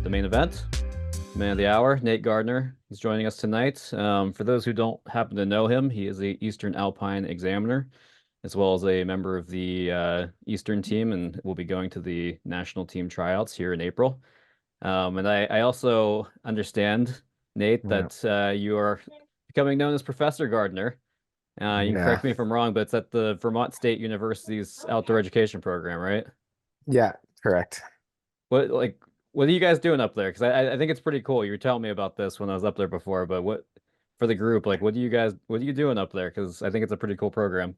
the main event, man of the hour, Nate Gardner, is joining us tonight. For those who don't happen to know him, he is the Eastern Alpine examiner, as well as a member of the Eastern team, and will be going to the national team tryouts here in April. And I also understand, Nate, Yeah. that you are becoming known as Professor Gardner. You can Yeah. correct me if I'm wrong, but it's at the Vermont State University's outdoor education program, right? Yeah, correct. What like what are you guys doing up there? Because I think it's pretty cool. You were telling me about this when I was up there before, but what for the group, like what are you doing up there? Because I think it's a pretty cool program.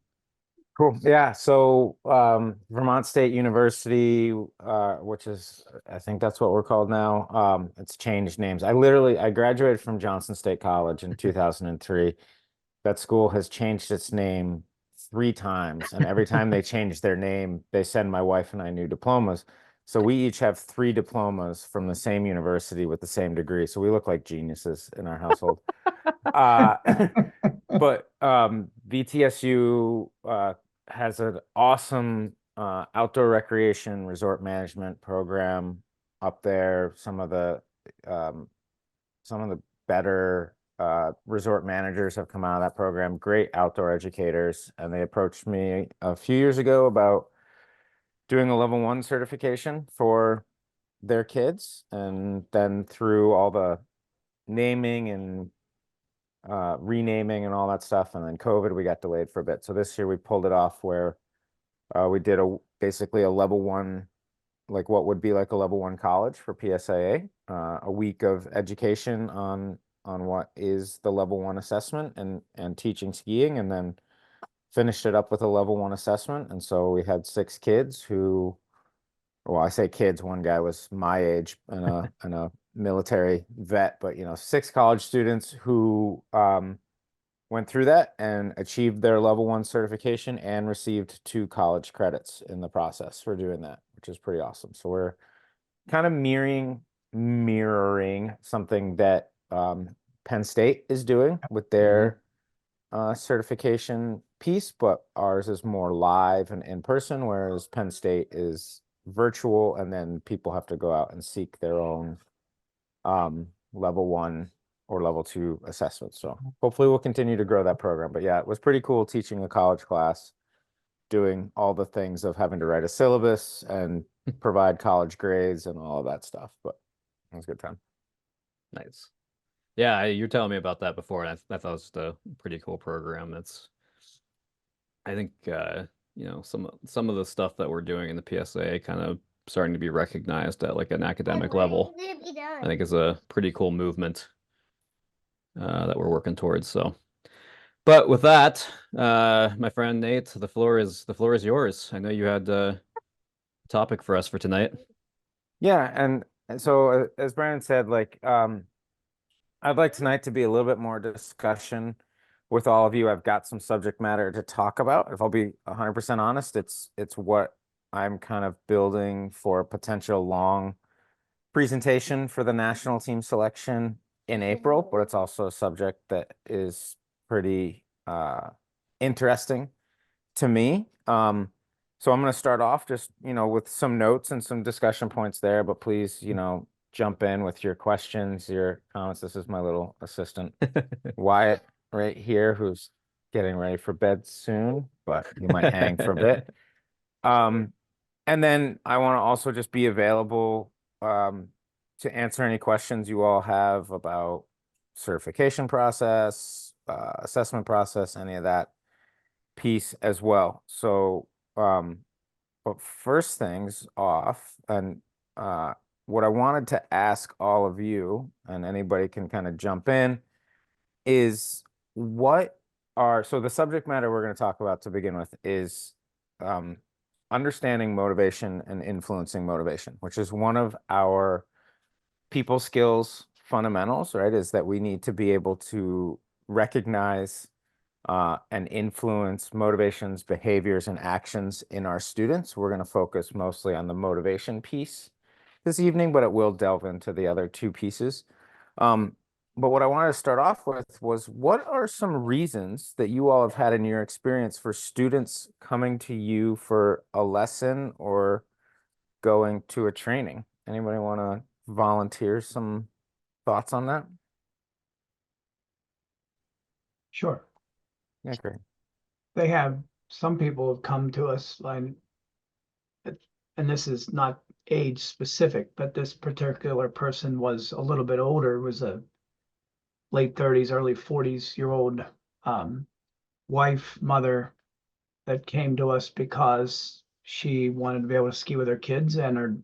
Cool. Yeah. So Vermont State University, which is I think that's what we're called now. It's changed names. I graduated from Johnson State College in 2003. That school has changed its name three times, and every time they change their name, they send my wife and I new diplomas. So we each have three diplomas from the same university with the same degree. So we look like geniuses in our household. Uh, but VTSU has an awesome outdoor recreation resort management program up there. Um, some of the better resort managers have come out of that program. Great outdoor educators, and they approached me a few years ago about doing a level one certification for their kids, and then through all the naming and renaming and all that stuff. And then COVID, we got delayed for a bit. So this year we pulled it off where we did basically a level one, like what would be like a level one college for PSIA, a week of education on what is the level one assessment and teaching skiing, and then finished it up with a level one assessment. And so we had six kids who, well, I say kids, one guy was my age and a military vet, but six college students who went through that and achieved their level one certification and received two college credits in the process for doing that, which is pretty awesome. So we're kind of mirroring something that Penn State is doing with Hmm. their certification piece, but ours is more live and in person, whereas Penn State is virtual, and then people have to go out and seek their own level one or level two assessments. So hopefully we'll continue to grow that program. But yeah, it was pretty cool teaching a college class, doing all the things of having to write a syllabus and provide college grades and all of that stuff. But it was a good time. Nice. Yeah, you were telling me about that before, and I thought it was just a pretty cool program. I think some of the stuff that we're doing in the PSA kind of starting to be recognized at like an academic level. I think is a pretty cool movement that we're working towards. So, but with that, my friend Nate, the floor is yours. I know you had a topic for us for tonight. Yeah, and so as Brandon said, like I'd like tonight to be a little bit more discussion with all of you. I've got some subject matter to talk about. If I'll be 100% honest, it's what I'm kind of building for a potential long presentation for the national team selection in April, but it's also a subject that is pretty interesting to me. So I'm going to start off just, with some notes and some discussion points there, but please, jump in with your questions, your comments. This is my little assistant, Wyatt, right here, who's getting ready for bed soon, but you might hang for a bit. Um, and then I want to also just be available to answer any questions you all have about certification process, assessment process, any of that piece as well. So, but first things off, and uh, what I wanted to ask all of you, and anybody can kind of jump in, is so the subject matter we're going to talk about to begin with is um, understanding motivation and influencing motivation, which is one of our people skills fundamentals, right? Is that we need to be able to recognize and influence motivations, behaviors, and actions in our students. We're going to focus mostly on the motivation piece this evening, but it will delve into the other two pieces. Um, but what I wanted to start off with was, what are some reasons that you all have had in your experience for students coming to you for a lesson or going to a training? Anybody want to volunteers some thoughts on that? Sure. Yeah, great. They have, some people have come to us like, and this is not age specific, but this particular person was a little bit older, was a late 30s, early 40s-year-old wife, mother that came to us because she wanted to be able to ski with her kids and her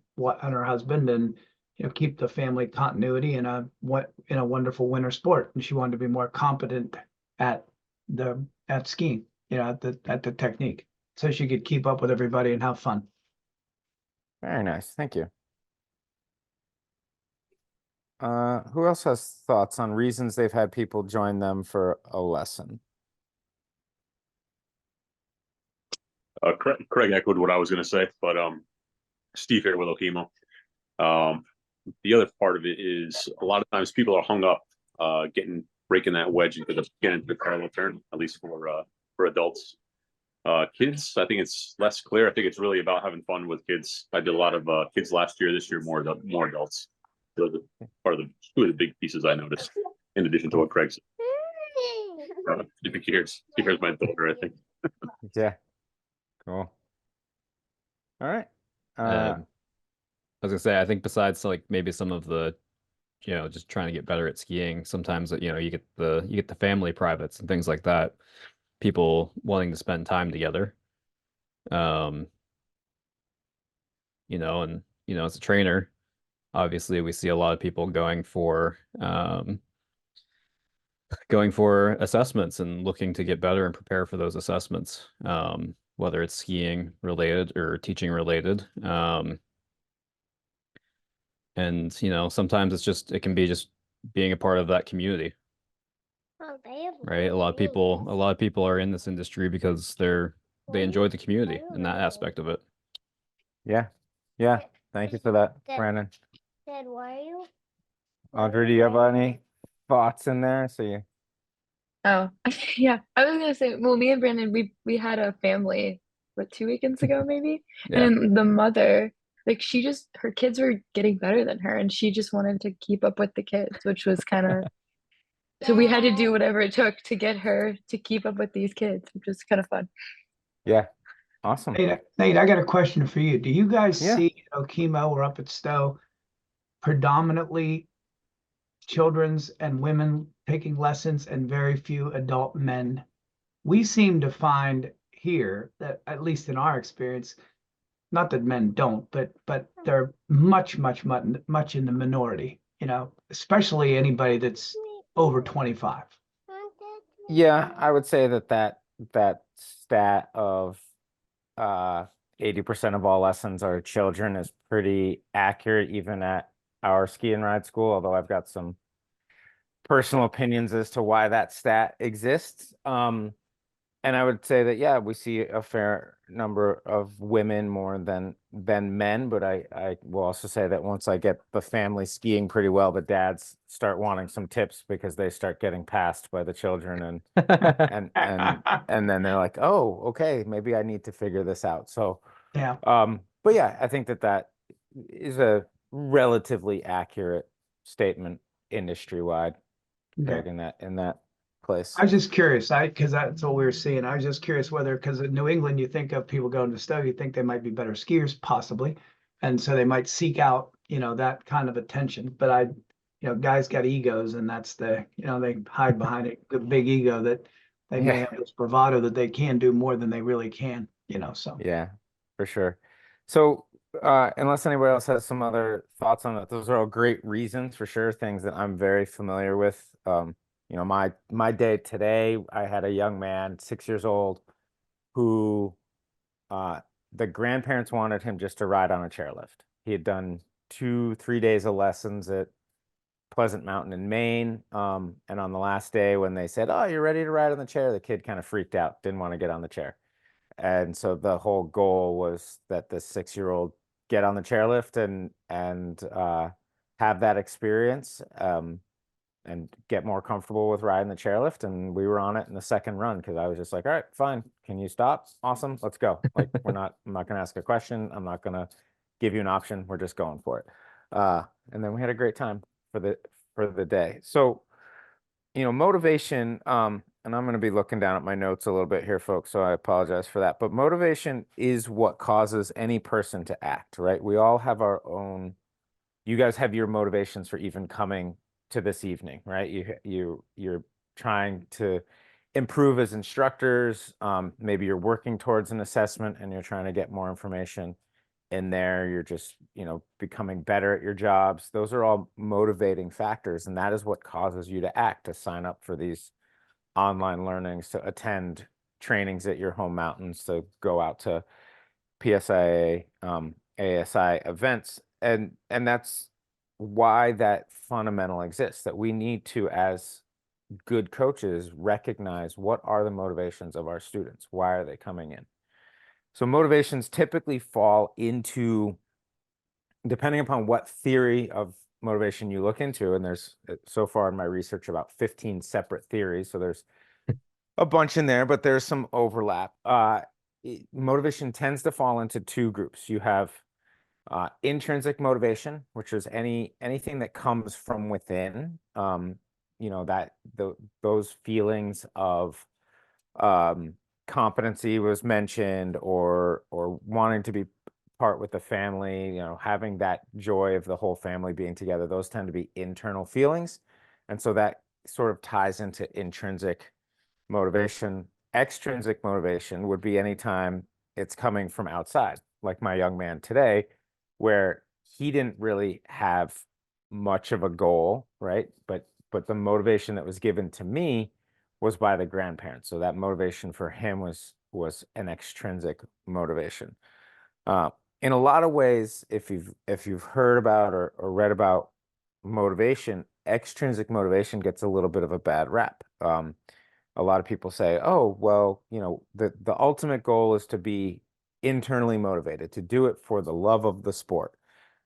husband, and keep the family continuity in a wonderful winter sport. And she wanted to be more competent at at skiing, at the technique, so she could keep up with everybody and have fun. Very nice. Thank you. Who else has thoughts on reasons they've had people join them for a lesson? Craig echoed what I was going to say, but Steve here with Okemo. The other part of it is a lot of times people are hung up breaking that wedge into the parallel turn, at least for adults. Kids, I think it's less clear. I think it's really about having fun with kids. I did a lot of kids last year. This year, more adults. Those are part of two of the big pieces I noticed, in addition to what Craig said. If he hears my daughter, I think. Yeah. Cool. All right. I was gonna say, I think besides like maybe some of the, just trying to get better at skiing, sometimes you get the family privates and things like that. People wanting to spend time together. And as a trainer, obviously we see a lot of people going for assessments and looking to get better and prepare for those assessments, whether it's skiing related or teaching related. And sometimes it can be just being a part of that community, right? A lot of people are in this industry because they enjoy the community and that aspect of it. Yeah. Yeah. Thank you for that, Brandon. Dad, why are you? Audrey, do you have any thoughts in there? So you. Oh, yeah. I was gonna say, well, me and Brandon, we had a family, what, 2 weekends ago, maybe? Yeah. And then the mother, like, her kids were getting better than her, and she just wanted to keep up with the kids, which was kind of, so we had to do whatever it took to get her to keep up with these kids, which was kind of fun. Yeah. Awesome. Nate, I got a question for you. Do you guys Yeah. see Okemo or up at Stowe predominantly children's and women taking lessons and very few adult men? We seem to find here that, at least in our experience, not that men don't, but they're much in the minority, especially anybody that's over 25. Yeah, I would say that stat of 80% of all lessons are children is pretty accurate, even at our ski and ride school, although I've got some personal opinions as to why that stat exists. And I would say that, yeah, we see a fair number of women more than men, but I will also say that once I get the family skiing pretty well, the dads start wanting some tips because they start getting passed by the children, and then they're like, oh, okay, maybe I need to figure this out. So Yeah. but yeah, I think that is a relatively accurate statement industry-wide, Craig, in that place. I was just curious, because that's what we were seeing. I was just curious whether, because in New England, you think of people going to Stowe, you think they might be better skiers, possibly, and so they might seek out, that kind of attention. But guys got egos, and that's they hide behind it, the big ego that they may have this bravado that they can do more than they really can, So Yeah, for sure. So unless anybody else has some other thoughts on that, those are all great reasons for sure, things that I'm very familiar with. My day today, I had a young man, 6 years old, who the grandparents wanted him just to ride on a chairlift. He had done 2-3 days of lessons at Pleasant Mountain in Maine. And on the last day when they said, "Oh, you're ready to ride on the chair," the kid kind of freaked out, didn't want to get on the chair. And so the whole goal was that the 6-year-old get on the chairlift and have that experience, and get more comfortable with riding the chairlift. And we were on it in the second run because I was just like, all right, fine. Can you stop? Awesome. Let's go. Like, I'm not going to ask a question. I'm not going to give you an option. We're just going for it. and then we had a great time for the day. So, motivation, and I'm going to be looking down at my notes a little bit here, folks, so I apologize for that. But motivation is what causes any person to act, right? We all have our own. You guys have your motivations for even coming to this evening, right? You're trying to improve as instructors. Maybe you're working towards an assessment and you're trying to get more information in there. You're just, becoming better at your jobs. Those are all motivating factors, and that is what causes you to act, to sign up for these online learnings, to attend trainings at your home mountains, to go out to PSIA, ASI events. And that's why that fundamental exists, that we need to, as good coaches, recognize what are the motivations of our students. Why are they coming in? So motivations typically fall into, depending upon what theory of motivation you look into, and there's so far in my research about 15 separate theories, so there's a bunch in there, but there's some overlap. Motivation tends to fall into two groups. You have intrinsic motivation, which is anything that comes from within, those feelings of competency was mentioned, or wanting to be part with the family, having that joy of the whole family being together. Those tend to be internal feelings. And so that sort of ties into intrinsic motivation. Extrinsic motivation would be anytime it's coming from outside, like my young man today, where he didn't really have much of a goal, right? But the motivation that was given to me was by the grandparents. So that motivation for him was an extrinsic motivation. In a lot of ways, if you've heard about or read about motivation, extrinsic motivation gets a little bit of a bad rap. A lot of people say, oh, well, the ultimate goal is to be internally motivated, to do it for the love of the sport,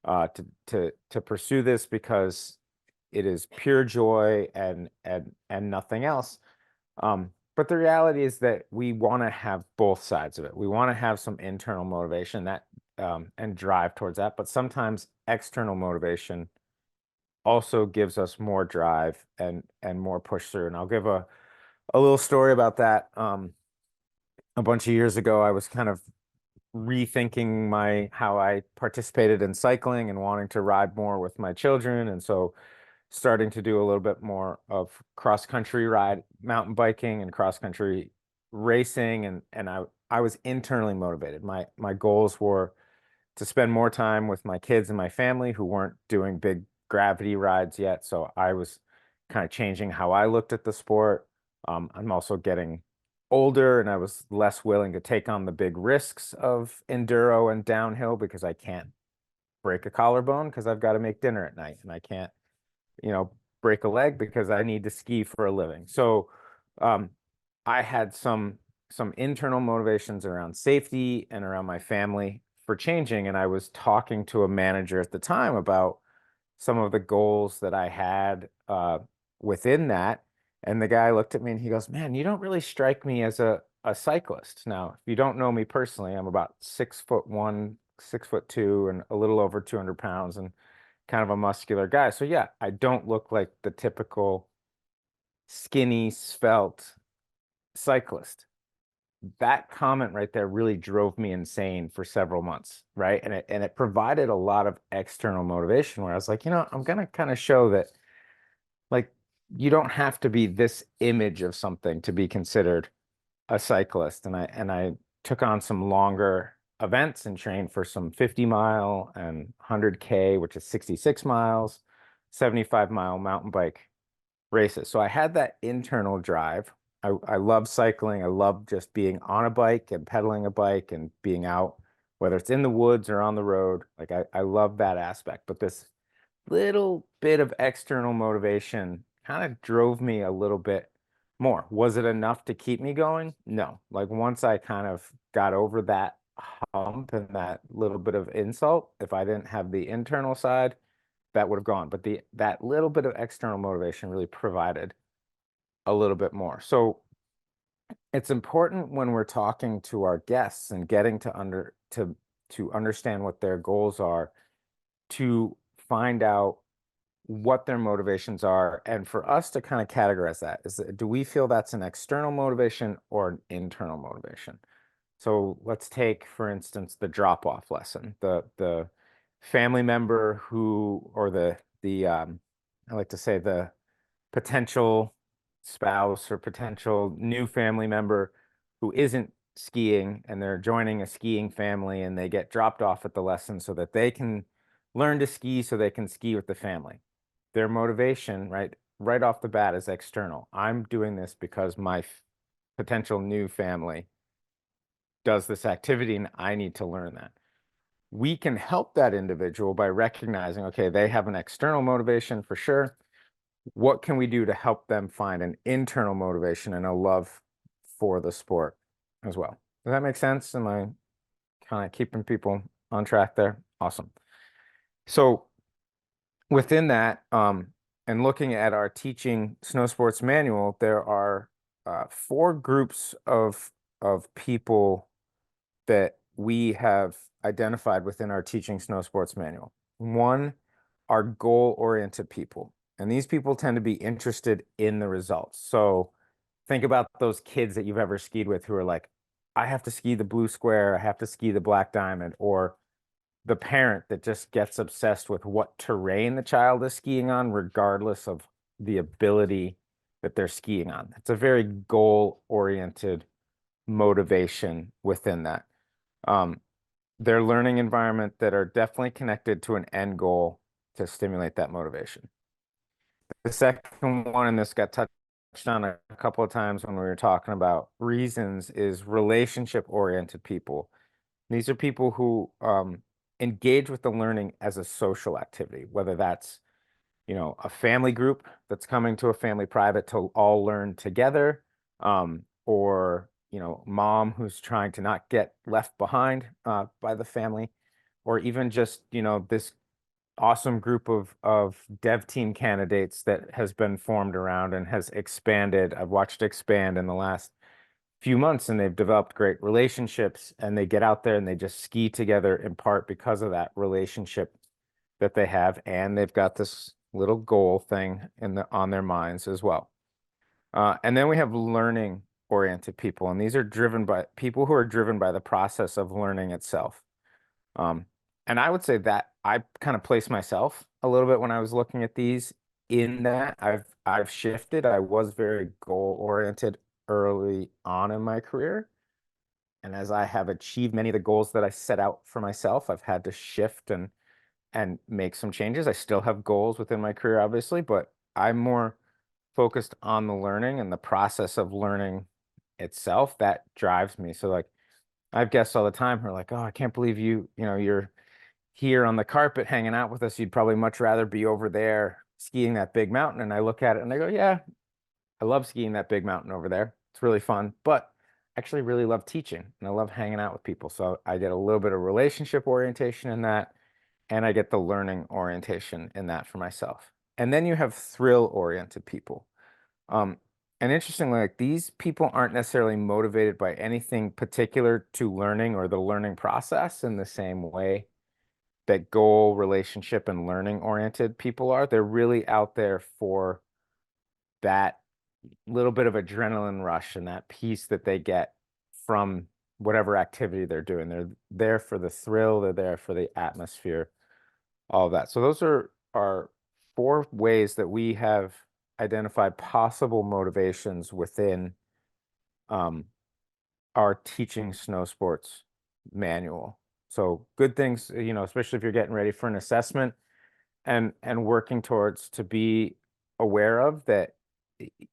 to pursue this because it is pure joy and nothing else. But the reality is that we want to have both sides of it. We want to have some internal motivation that and drive towards that, but sometimes external motivation also gives us more drive and more push through. And I'll give a little story about that. A bunch of years ago, I was kind of rethinking how I participated in cycling and wanting to ride more with my children. And so starting to do a little bit more of cross-country mountain biking and cross-country racing. And I was internally motivated. My goals were to spend more time with my kids and my family who weren't doing big gravity rides yet. So I was kind of changing how I looked at the sport. I'm also getting older, and I was less willing to take on the big risks of enduro and downhill because I can't break a collarbone because I've got to make dinner at night, and I can't, break a leg because I need to ski for a living. So I had some internal motivations around safety and around my family for changing. And I was talking to a manager at the time about some of the goals that I had within that. And the guy looked at me and he goes, man, you don't really strike me as a cyclist. Now, if you don't know me personally, I'm about 6'1", 6'2", and a little over 200 pounds, and kind of a muscular guy. So yeah, I don't look like the typical skinny, svelte cyclist. That comment right there really drove me insane for several months, right? And it provided a lot of external motivation where I was like, I'm gonna kind of show that, like, you don't have to be this image of something to be considered a cyclist. And I took on some longer events and trained for some 50-mile and 100K, which is 66 miles, 75-mile mountain bike races. So I had that internal drive. I love cycling. I love just being on a bike and pedaling a bike and being out, whether it's in the woods or on the road. Like I love that aspect. But this little bit of external motivation kind of drove me a little bit more. Was it enough to keep me going? No. Like once I kind of got over that hump and that little bit of insult, if I didn't have the internal side, that would have gone. But that little bit of external motivation really provided a little bit more. So it's important when we're talking to our guests and getting to understand what their goals are, to find out what their motivations are, and for us to kind of categorize that is, do we feel that's an external motivation or an internal motivation? So let's take, for instance, the drop-off lesson, the family member who, or I like to say the potential spouse or potential new family member who isn't skiing, and they're joining a skiing family, and they get dropped off at the lesson so that they can learn to ski so they can ski with the family. Their motivation, right off the bat, is external. I'm doing this because my potential new family does this activity and I need to learn that. We can help that individual by recognizing, okay, they have an external motivation for sure. What can we do to help them find an internal motivation and a love for the sport as well? Does that make sense? Am I kind of keeping people on track there? Awesome. So within that, and looking at our teaching snow sports manual, there are 4 groups of people that we have identified within our teaching snow sports manual. One are goal-oriented people, and these people tend to be interested in the results. So think about those kids that you've ever skied with who are like, I have to ski the blue square, I have to ski the black diamond, or the parent that just gets obsessed with what terrain the child is skiing on, regardless of the ability that they're skiing on. It's a very goal-oriented motivation within that. Their learning environment that are definitely connected to an end goal to stimulate that motivation. The second one, and this got touched on a couple of times when we were talking about reasons, is relationship-oriented people. These are people who engage with the learning as a social activity, whether that's, a family group that's coming to a family private to all learn together, or mom who's trying to not get left behind by the family, or even just this awesome group of dev team candidates that has been formed around and has expanded. I've watched expand in the last few months, and they've developed great relationships, and they get out there and they just ski together in part because of that relationship that they have, and they've got this little goal thing on their minds as well. And then we have learning oriented people, and these are people who are driven by the process of learning itself. And I would say that I kind of placed myself a little bit when I was looking at these, in that I've shifted. I was very goal oriented early on in my career, and as I have achieved many of the goals that I set out for myself, I've had to shift and make some changes. I still have goals within my career, obviously, but I'm more focused on the learning and the process of learning itself. That drives me. So like, I have guests all the time who are like, oh, I can't believe you're here on the carpet hanging out with us. You'd probably much rather be over there skiing that big mountain. And I look at it and I go, yeah, I love skiing that big mountain over there. It's really fun, but I actually really love teaching and I love hanging out with people. So I get a little bit of relationship orientation in that, and I get the learning orientation in that for myself. And then you have thrill-oriented people. And interestingly, like, these people aren't necessarily motivated by anything particular to learning or the learning process in the same way that goal, relationship, and learning-oriented people are. They're really out there for that little bit of adrenaline rush and that piece that they get from whatever activity they're doing. They're there for the thrill, they're there for the atmosphere, all of that. So those are 4 ways that we have identified possible motivations within our teaching snow sports manual. So good things, especially if you're getting ready for an assessment and working towards, to be aware of that.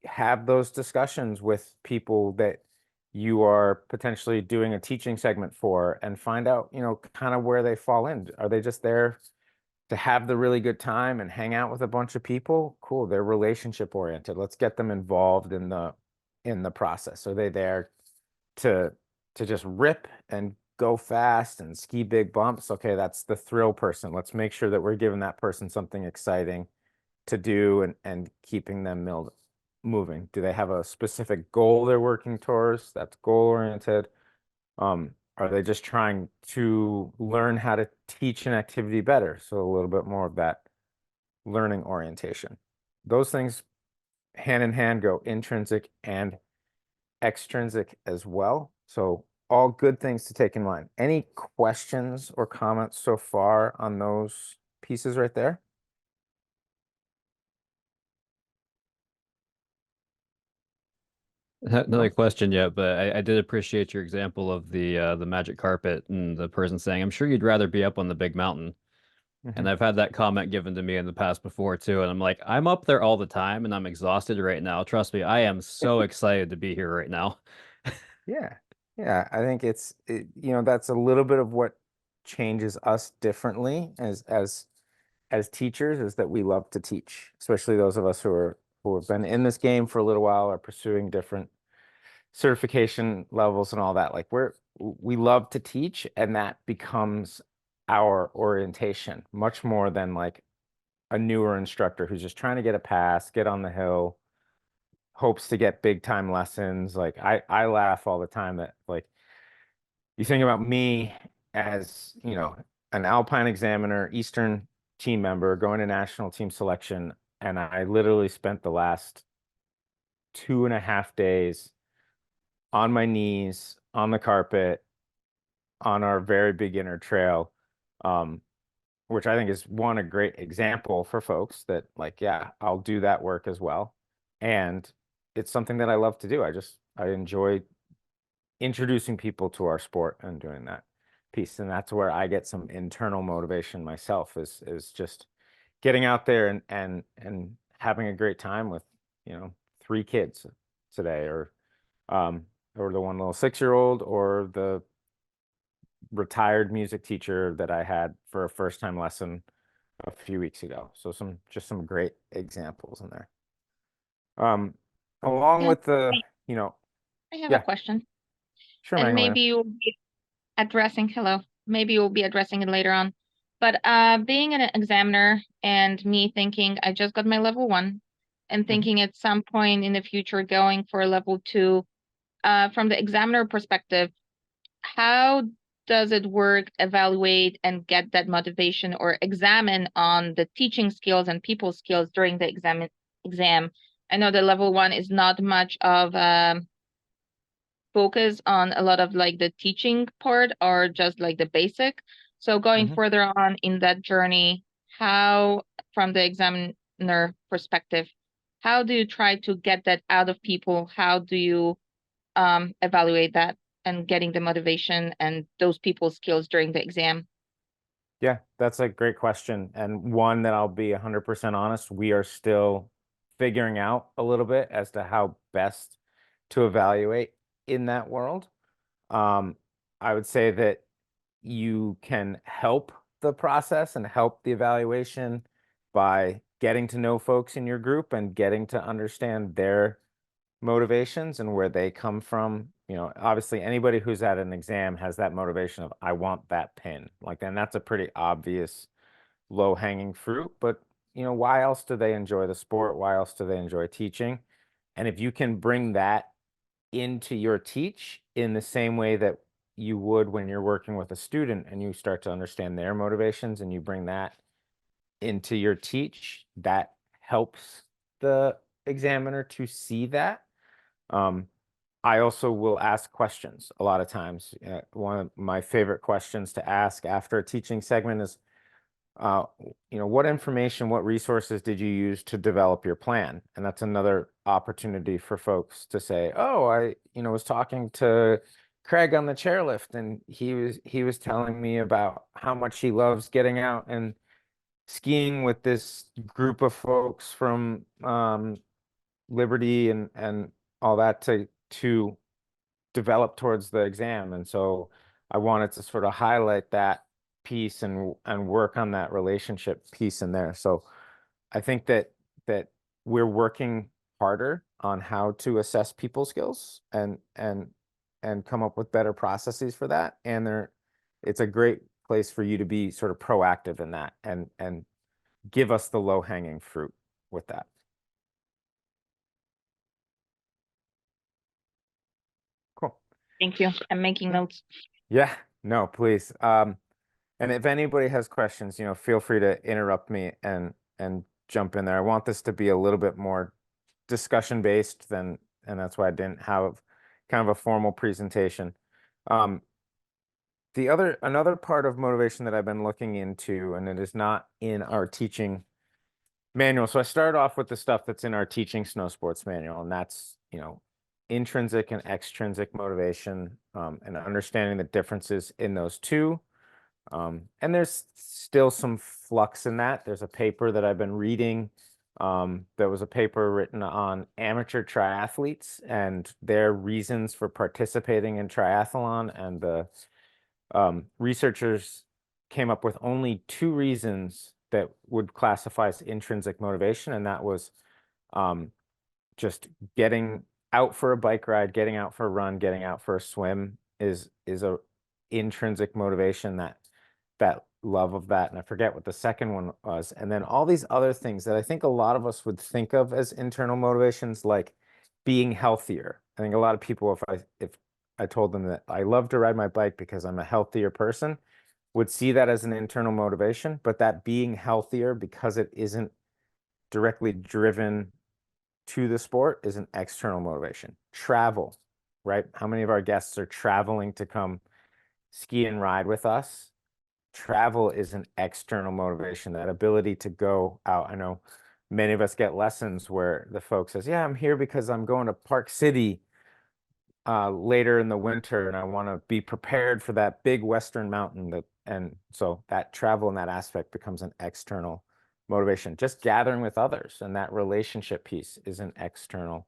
Have those discussions with people that you are potentially doing a teaching segment for, and find out, kind of where they fall in. Are they just there to have the really good time and hang out with a bunch of people? Cool. They're relationship oriented. Let's get them involved in the process. Are they there to just rip and go fast and ski big bumps? Okay, that's the thrill person. Let's make sure that we're giving that person something exciting to do and keeping them moving. Do they have a specific goal they're working towards? That's goal oriented. Are they just trying to learn how to teach an activity better? So a little bit more of that learning orientation. Those things hand in hand go intrinsic and extrinsic as well. So all good things to take in mind. Any questions or comments so far on those pieces right there? Another question yet, but I did appreciate your example of the magic carpet and the person saying, "I'm sure you'd rather be up on the big mountain." And I've had that comment given to me in the past before too, and I'm like, I'm up there all the time, and I'm exhausted right now. Trust me, I am so excited to be here right now. Yeah. Yeah. I think that's a little bit of what changes us differently as teachers, is that we love to teach, especially those of us who have been in this game for a little while, or pursuing different certification levels and all that. Like we love to teach, and that becomes our orientation much more than like a newer instructor who's just trying to get a pass, get on the hill, hopes to get big time lessons. Like I laugh all the time that, like, you think about me as, an Alpine examiner, Eastern team member going to national team selection, and I literally spent the last 2.5 days on my knees on the carpet on our very beginner trail, which I think is a great example for folks that, like, yeah, I'll do that work as well. And it's something that I love to do. I enjoy introducing people to our sport and doing that piece. And that's where I get some internal motivation myself, is just getting out there and having a great time with, 3 kids today, or the one little 6-year-old, or the retired music teacher that I had for a first time lesson a few weeks ago. So some great examples in there. Along Yeah, with the, I have yeah, a question, sure, and Magdalena. maybe you'll be addressing it later on. But being an examiner and me thinking I just got my level 1 and thinking at some point in the future going for a level 2, from the examiner perspective, how does it work, evaluate and get that motivation or examine on the teaching skills and people skills during the exam? I know the level 1 is not much of focus on a lot of like the teaching part, or just like the basic. So going further on in that journey, how, from the examiner perspective, how do you try to get that out of people? How do you evaluate that and getting the motivation and those people's skills during the exam? Yeah, that's a great question, and one that, I'll be 100% honest, we are still figuring out a little bit as to how best to evaluate in that world. I would say that you can help the process and help the evaluation by getting to know folks in your group and getting to understand their motivations and where they come from. Obviously anybody who's at an exam has that motivation of, I want that pin. Like, then that's a pretty obvious low hanging fruit. But why else do they enjoy the sport? Why else do they enjoy teaching? And if you can bring that into your teach in the same way that you would when you're working with a student, and you start to understand their motivations and you bring that into your teach, that helps the examiner to see that. I also will ask questions a lot of times. One of my favorite questions to ask after a teaching segment is, what information, what resources did you use to develop your plan? And that's another opportunity for folks to say, oh, I, was talking to Craig on the chairlift, and he was telling me about how much he loves getting out and skiing with this group of folks from Liberty and all that to develop towards the exam. And so I wanted to sort of highlight that piece and work on that relationship piece in there. So I think that we're working harder on how to assess people skills and come up with better processes for that. And it's a great place for you to be sort of proactive in that and give us the low hanging fruit with that. Cool. Thank you. I'm making notes. Yeah, no, please. And if anybody has questions, feel free to interrupt me and jump in there. I want this to be a little bit more discussion based and that's why I didn't have kind of a formal presentation. Another part of motivation that I've been looking into, and it is not in our teaching manual. So I started off with the stuff that's in our teaching snow sports manual, and that's, intrinsic and extrinsic motivation, and understanding the differences in those two. And there's still some flux in that. There's a paper that I've been reading. There was a paper written on amateur triathletes and their reasons for participating in triathlon, and the researchers came up with only 2 reasons that would classify as intrinsic motivation, and that was just getting out for a bike ride, getting out for a run, getting out for a swim is a intrinsic motivation, that love of that. And I forget what the second one was. And then all these other things that I think a lot of us would think of as internal motivations, like being healthier. I think a lot of people, if I told them that I love to ride my bike because I'm a healthier person, would see that as an internal motivation, but that being healthier, because it isn't directly driven to the sport, is an external motivation. Travel, right? How many of our guests are traveling to come ski and ride with us? Travel is an external motivation, that ability to go out. I know many of us get lessons where the folks says, yeah, I'm here because I'm going to Park City later in the winter and I want to be prepared for that big Western mountain. And so that travel in that aspect becomes an external motivation. Just gathering with others and that relationship piece is an external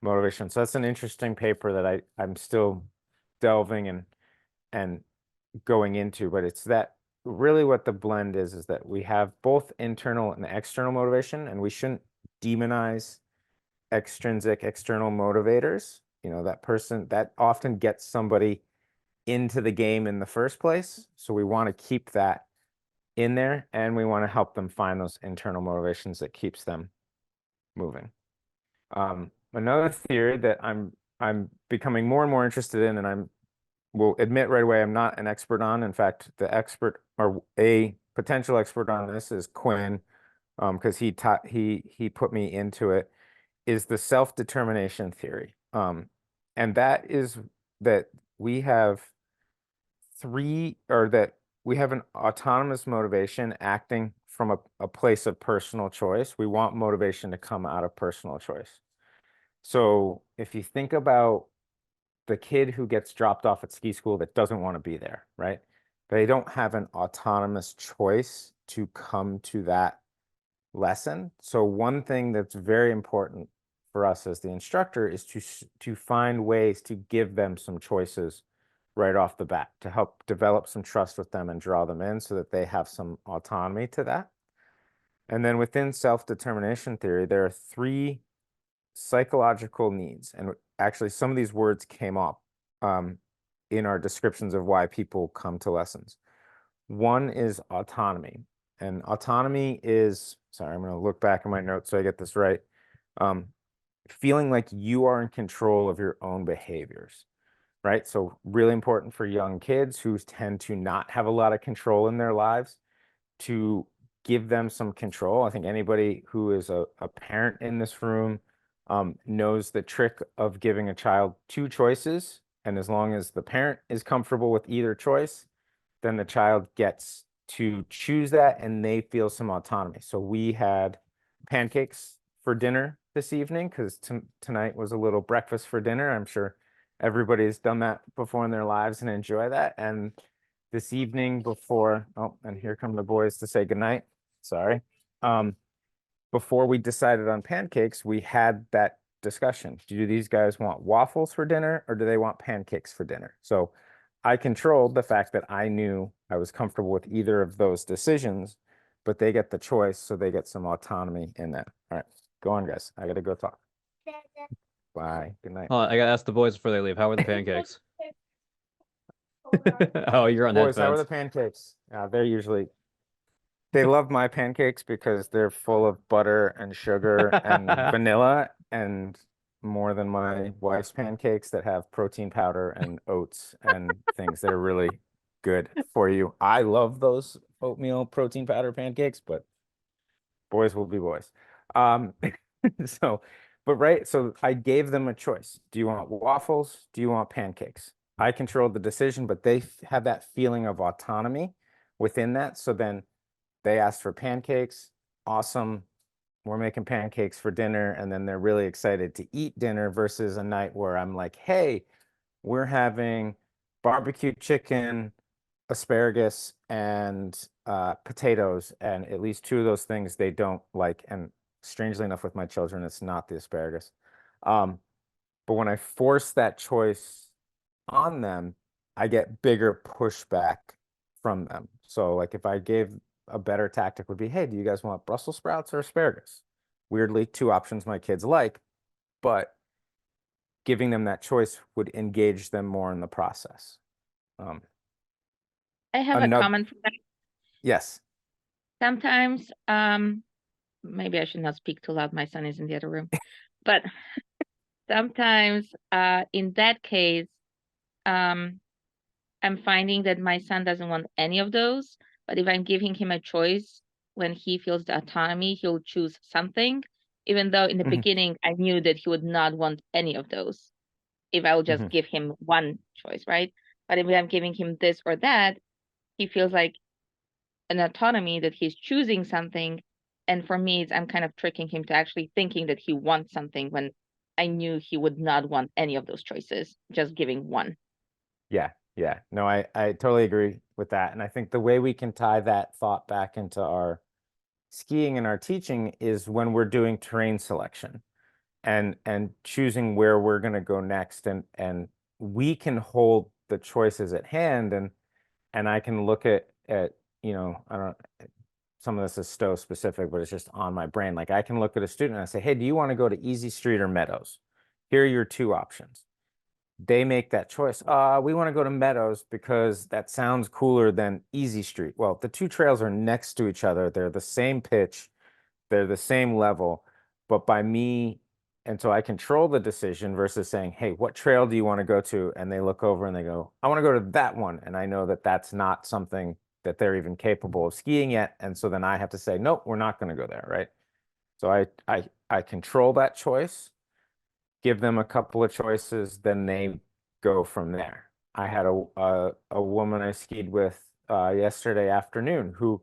motivation. So that's an interesting paper that I'm still delving and going into, but it's that really what the blend is that we have both internal and external motivation, and we shouldn't demonize extrinsic external motivators. That person that often gets somebody into the game in the first place. So we want to keep that in there, and we want to help them find those internal motivations that keeps them moving. Another theory that I'm becoming more and more interested in, and will admit right away I'm not an expert on. In fact, the expert or a potential expert on this is Quinn, because he put me into it, is the self-determination theory. And that is that we have an autonomous motivation acting from a place of personal choice. We want motivation to come out of personal choice. So if you think about the kid who gets dropped off at ski school that doesn't want to be there, right? They don't have an autonomous choice to come to that lesson. So one thing that's very important for us as the instructor is to find ways to give them some choices right off the bat to help develop some trust with them and draw them in so that they have some autonomy to that. And then within self-determination theory, there are 3 psychological needs. And actually, some of these words came up in our descriptions of why people come to lessons. One is autonomy. And autonomy is, sorry, I'm going to look back in my notes so I get this right. Feeling like you are in control of your own behaviors, right? So really important for young kids who tend to not have a lot of control in their lives, to give them some control. I think anybody who is a parent in this room knows the trick of giving a child 2 choices. And as long as the parent is comfortable with either choice, then the child gets to choose that and they feel some autonomy. So we had pancakes for dinner this evening because tonight was a little breakfast for dinner. I'm sure everybody's done that before in their lives and enjoy that. And this evening before, and here come the boys to say goodnight. Sorry. Before we decided on pancakes, we had that discussion. Do these guys want waffles for dinner or do they want pancakes for dinner? So I controlled the fact that I knew I was comfortable with either of those decisions, but they get the choice, so they get some autonomy in that. All right, go on, guys. I gotta go talk. Bye. Good night. Oh, I gotta ask the boys before they leave. How are the pancakes? Oh, you're on Boys, how are headphones. the pancakes? They love my pancakes because they're full of butter and sugar and vanilla, and more than my wife's pancakes that have protein powder and oats and things that are really good for you. I love those oatmeal protein powder pancakes, but boys will be boys. So, but right, so I gave them a choice. Do you want waffles? Do you want pancakes? I controlled the decision, but they have that feeling of autonomy within that. So then they asked for pancakes. Awesome. We're making pancakes for dinner, and then they're really excited to eat dinner versus a night where I'm like, hey, we're having barbecue chicken, asparagus, and potatoes, and at least two of those things they don't like. And strangely enough, with my children, it's not the asparagus. But when I force that choice on them, I get bigger pushback from them. So like if I gave a better tactic would be, hey, do you guys want Brussels sprouts or asparagus? Weirdly, two options my kids like, but giving them that choice would engage them more in the process. I have a Another- comment for that. Yes. Sometimes, maybe I should not speak too loud. My son is in the other room. But sometimes, in that case, I'm finding that my son doesn't want any of those. But if I'm giving him a choice, when he feels the autonomy, he'll choose something, even though in the Mhm. beginning I knew that he would not want any of those if I would just Mhm. give him one choice, right? But if I'm giving him this or that, he feels like an autonomy that he's choosing something. And for me, I'm kind of tricking him to actually thinking that he wants something when I knew he would not want any of those choices, just giving one. Yeah. Yeah. No, I totally agree with that. And I think the way we can tie that thought back into our skiing and our teaching is when we're doing terrain selection and choosing where we're going to go next, and we can hold the choices at hand, and I can look at you know, I don't, some of this is Stowe specific, but it's just on my brain. Like I can look at a student and I say, hey, do you want to go to Easy Street or Meadows? Here are your two options. They make that choice. We want to go to Meadows because that sounds cooler than Easy Street. Well, the two trails are next to each other. They're the same pitch. They're the same level. But by me, and so I control the decision versus saying, hey, what trail do you want to go to? And they look over and they go, I want to go to that one. And I know that that's not something that they're even capable of skiing yet. And so then I have to say, nope, we're not going to go there, right? So I control that choice, give them a couple of choices, then they go from there. I had a woman I skied with yesterday afternoon who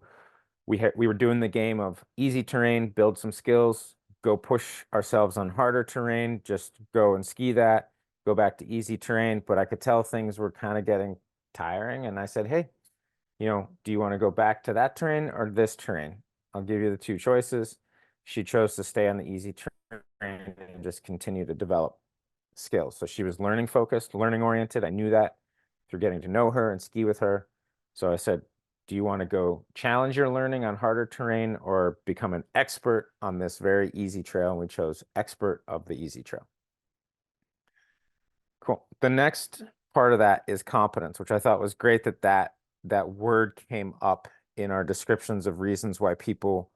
we were doing the game of easy terrain, build some skills, go push ourselves on harder terrain, just go and ski that, go back to easy terrain. But I could tell things were kind of getting tiring, and I said, hey, you know, do you want to go back to that terrain or this terrain? I'll give you the two choices. She chose to stay on the easy terrain and just continue to develop skills. So she was learning focused, learning oriented. I knew that through getting to know her and ski with her. So I said, do you want to go challenge your learning on harder terrain or become an expert on this very easy trail? And we chose expert of the easy trail. Cool. The next part of that is competence, which I thought was great that word came up in our descriptions of reasons why people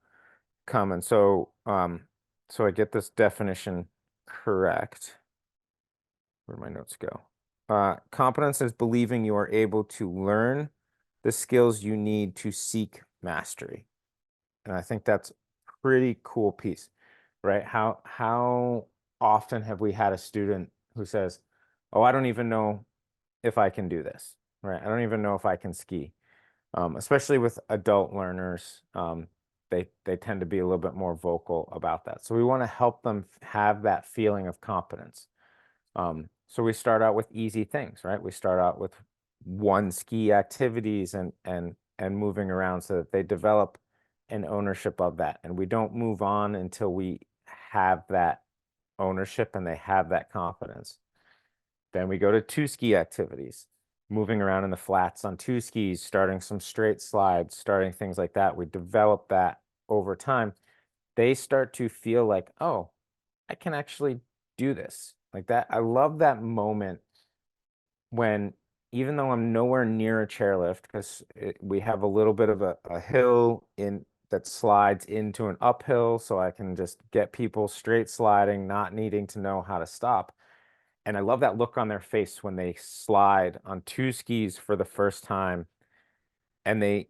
come. And so, so I get this definition correct. Where'd my notes go? Competence is believing you are able to learn the skills you need to seek mastery. And I think that's a pretty cool piece, right? How often have we had a student who says, oh, I don't even know if I can do this, right? I don't even know if I can ski. Especially with adult learners, they tend to be a little bit more vocal about that. So we want to help them have that feeling of competence. So we start out with easy things, right? We start out with one ski activities and moving around so that they develop an ownership of that. And we don't move on until we have that ownership and they have that confidence. Then we go to two ski activities, moving around in the flats on two skis, starting some straight slides, starting things like that. We develop that over time. They start to feel like, oh, I can actually do this. Like that. I love that moment when, even though I'm nowhere near a chairlift, because we have a little bit of a hill in that slides into an uphill, so I can just get people straight sliding, not needing to know how to stop. And I love that look on their face when they slide on 2 skis for the first time, and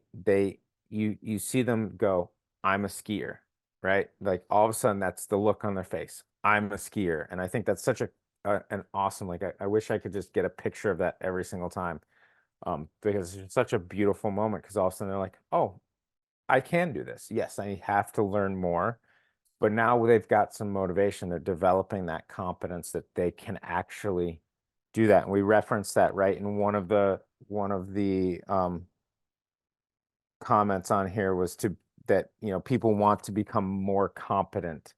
you see them go, "I'm a skier," right? Like, all of a sudden, that's the look on their face. "I'm a skier," and I think that's such an awesome, like, I wish I could just get a picture of that every single time, because it's such a beautiful moment. Because all of a sudden they're like, "Oh, I can do this. Yes, I have to learn more." But now they've got some motivation. They're developing that competence that they can actually do that. And we referenced that right in one of the comments on here was that people want to become more competent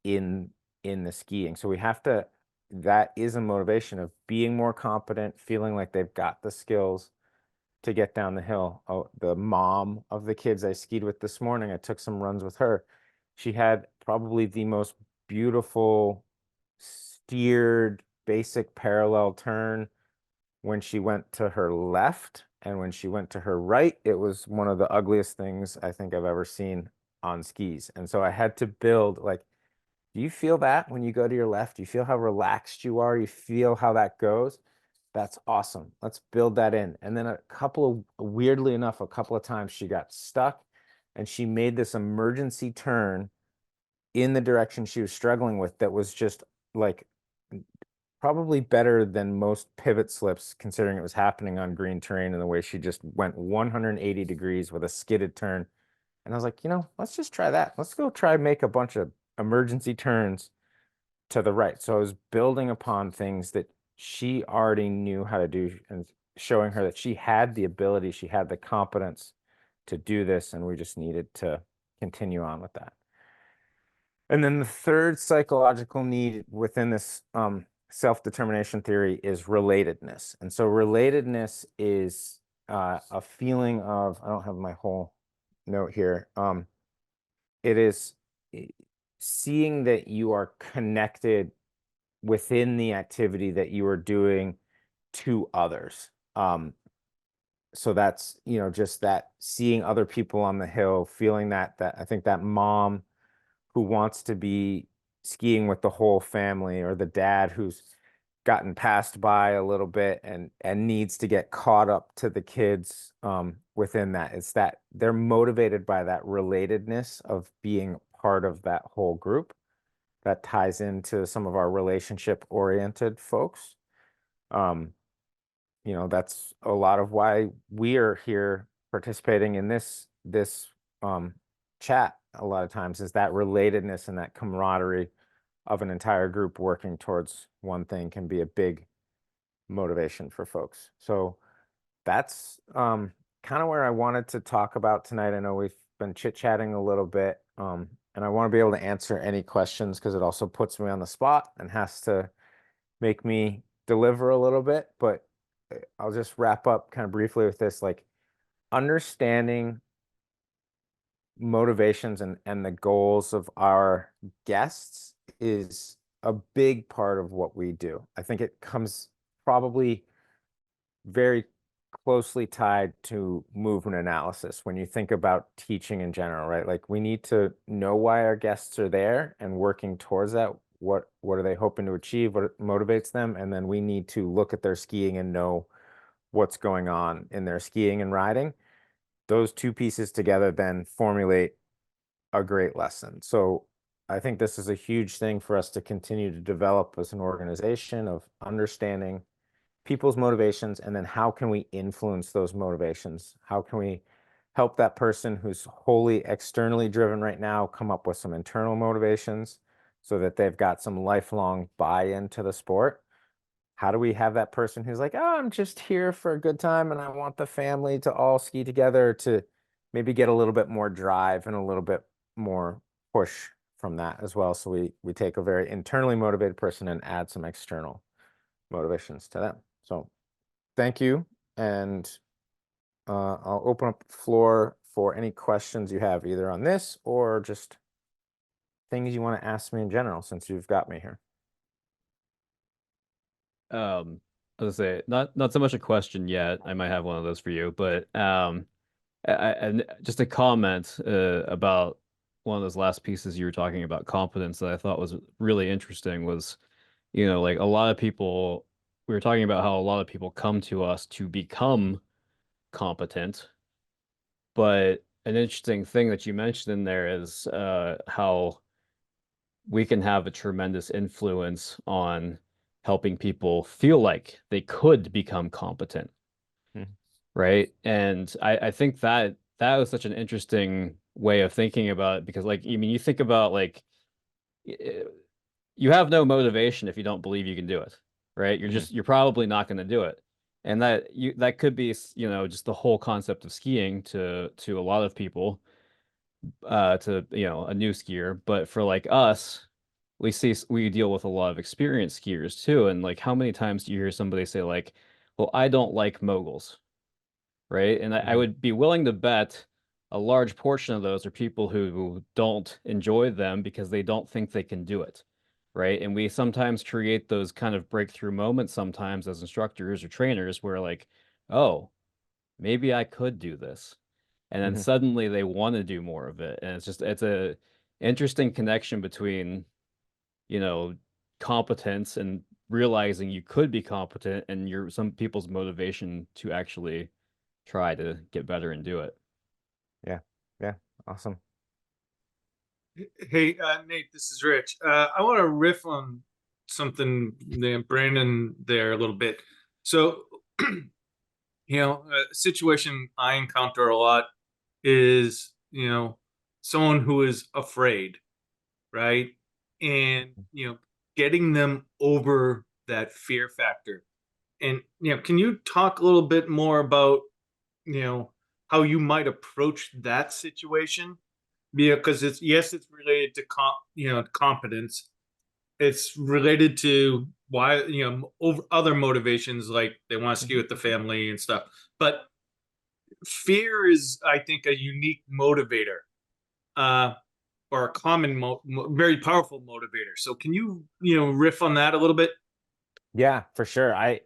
in the skiing. So we have to, that is a motivation of being more competent, feeling like they've got the skills to get down the hill. Oh, the mom of the kids I skied with this morning, I took some runs with her. She had probably the most beautiful steered basic parallel turn when she went to her left, and when she went to her right, it was one of the ugliest things I think I've ever seen on skis. And so I had to build, like, do you feel that when you go to your left? Do you feel how relaxed you are? You feel how that goes? That's awesome. Let's build that in. And then weirdly enough, a couple of times she got stuck and she made this emergency turn in the direction she was struggling with that was just like probably better than most pivot slips, considering it was happening on green terrain, and the way she just went 180 degrees with a skidded turn. And I was like, let's just try that. Let's go try make a bunch of emergency turns to the right. So I was building upon things that she already knew how to do and showing her that she had the ability, she had the competence to do this, and we just needed to continue on with that. And then the third psychological need within this self-determination theory is relatedness. And so relatedness is a feeling of, I don't have my whole note here. It is seeing that you are connected within the activity that you are doing to others. So that's, just that seeing other people on the hill, feeling that I think that mom who wants to be skiing with the whole family, or the dad who's gotten passed by a little bit and needs to get caught up to the kids within that. It's that they're motivated by that relatedness of being part of that whole group. That ties into some of our relationship oriented folks. That's a lot of why we are here participating in this chat a lot of times, is that relatedness and that camaraderie of an entire group working towards one thing can be a big motivation for folks. So that's kind of where I wanted to talk about tonight. I know we've been chit-chatting a little bit, and I want to be able to answer any questions, because it also puts me on the spot and has to make me deliver a little bit. But I'll just wrap up kind of briefly with this, like, understanding motivations and the goals of our guests is a big part of what we do. I think it comes probably very closely tied to movement analysis when you think about teaching in general, right? Like, we need to know why our guests are there and working towards that. What are they hoping to achieve? What motivates them? And then we need to look at their skiing and know what's going on in their skiing and riding. Those two pieces together then formulate a great lesson. So I think this is a huge thing for us to continue to develop as an organization, of understanding people's motivations, and then how can we influence those motivations? How can we help that person who's wholly externally driven right now come up with some internal motivations so that they've got some lifelong buy-in to the sport? How do we have that person who's like, oh, I'm just here for a good time and I want the family to all ski together, to maybe get a little bit more drive and a little bit more push from that as well? So we take a very internally motivated person and add some external motivations to them. So thank you. And I'll open up the floor for any questions you have, either on this or just things you want to ask me in general, since you've got me here. I was gonna say, not so much a question yet. I might have one of those for you, but And just a comment about one of those last pieces you were talking about competence that I thought was really interesting was, like a lot of people, we were talking about how a lot of people come to us to become competent, but an interesting thing that you mentioned in there is how we can have a tremendous influence on helping people feel like they could become competent. Right. And I think that was such an interesting way of thinking about it because, like, I mean, you think about like you have no motivation if you don't believe you can do it, right? You're probably not going to do it. And that could be, just the whole concept of skiing to a lot of people, to, a new skier. But for like us, we deal with a lot of experienced skiers too. And like, how many times do you hear somebody say like, well, I don't like moguls, right? And I would be willing to bet a large portion of those are people who don't enjoy them because they don't think they can do it, right? And we sometimes create those kind of breakthrough moments sometimes as instructors or trainers where like, oh, maybe I could do this. And then suddenly they want to do more of it. And it's a interesting connection between, competence and realizing you could be competent and some people's motivation to actually try to get better and do it. Yeah. Yeah. Awesome. Hey, Nate, this is Rich. I want to riff on something that Brandon there a little bit. So, a situation I encounter a lot is, someone who is afraid, right? And, getting them over that fear factor. And, can you talk a little bit more about, how you might approach that situation? Because it's related to competence. It's related to why over other motivations like they want to ski with the family and stuff. But fear is, I think, a unique motivator, or a common, very powerful motivator. So can you riff on that a little bit? Yeah, for sure. I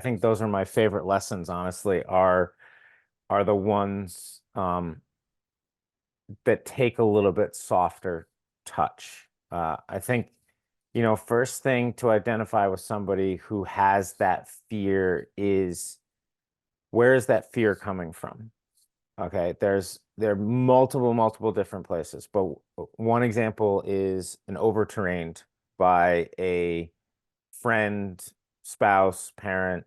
think those are my favorite lessons, honestly, are the ones that take a little bit softer touch. I think, first thing to identify with somebody who has that fear is, where is that fear coming from? Okay, there are multiple different places, but one example is an overtrained by a friend, spouse, parent,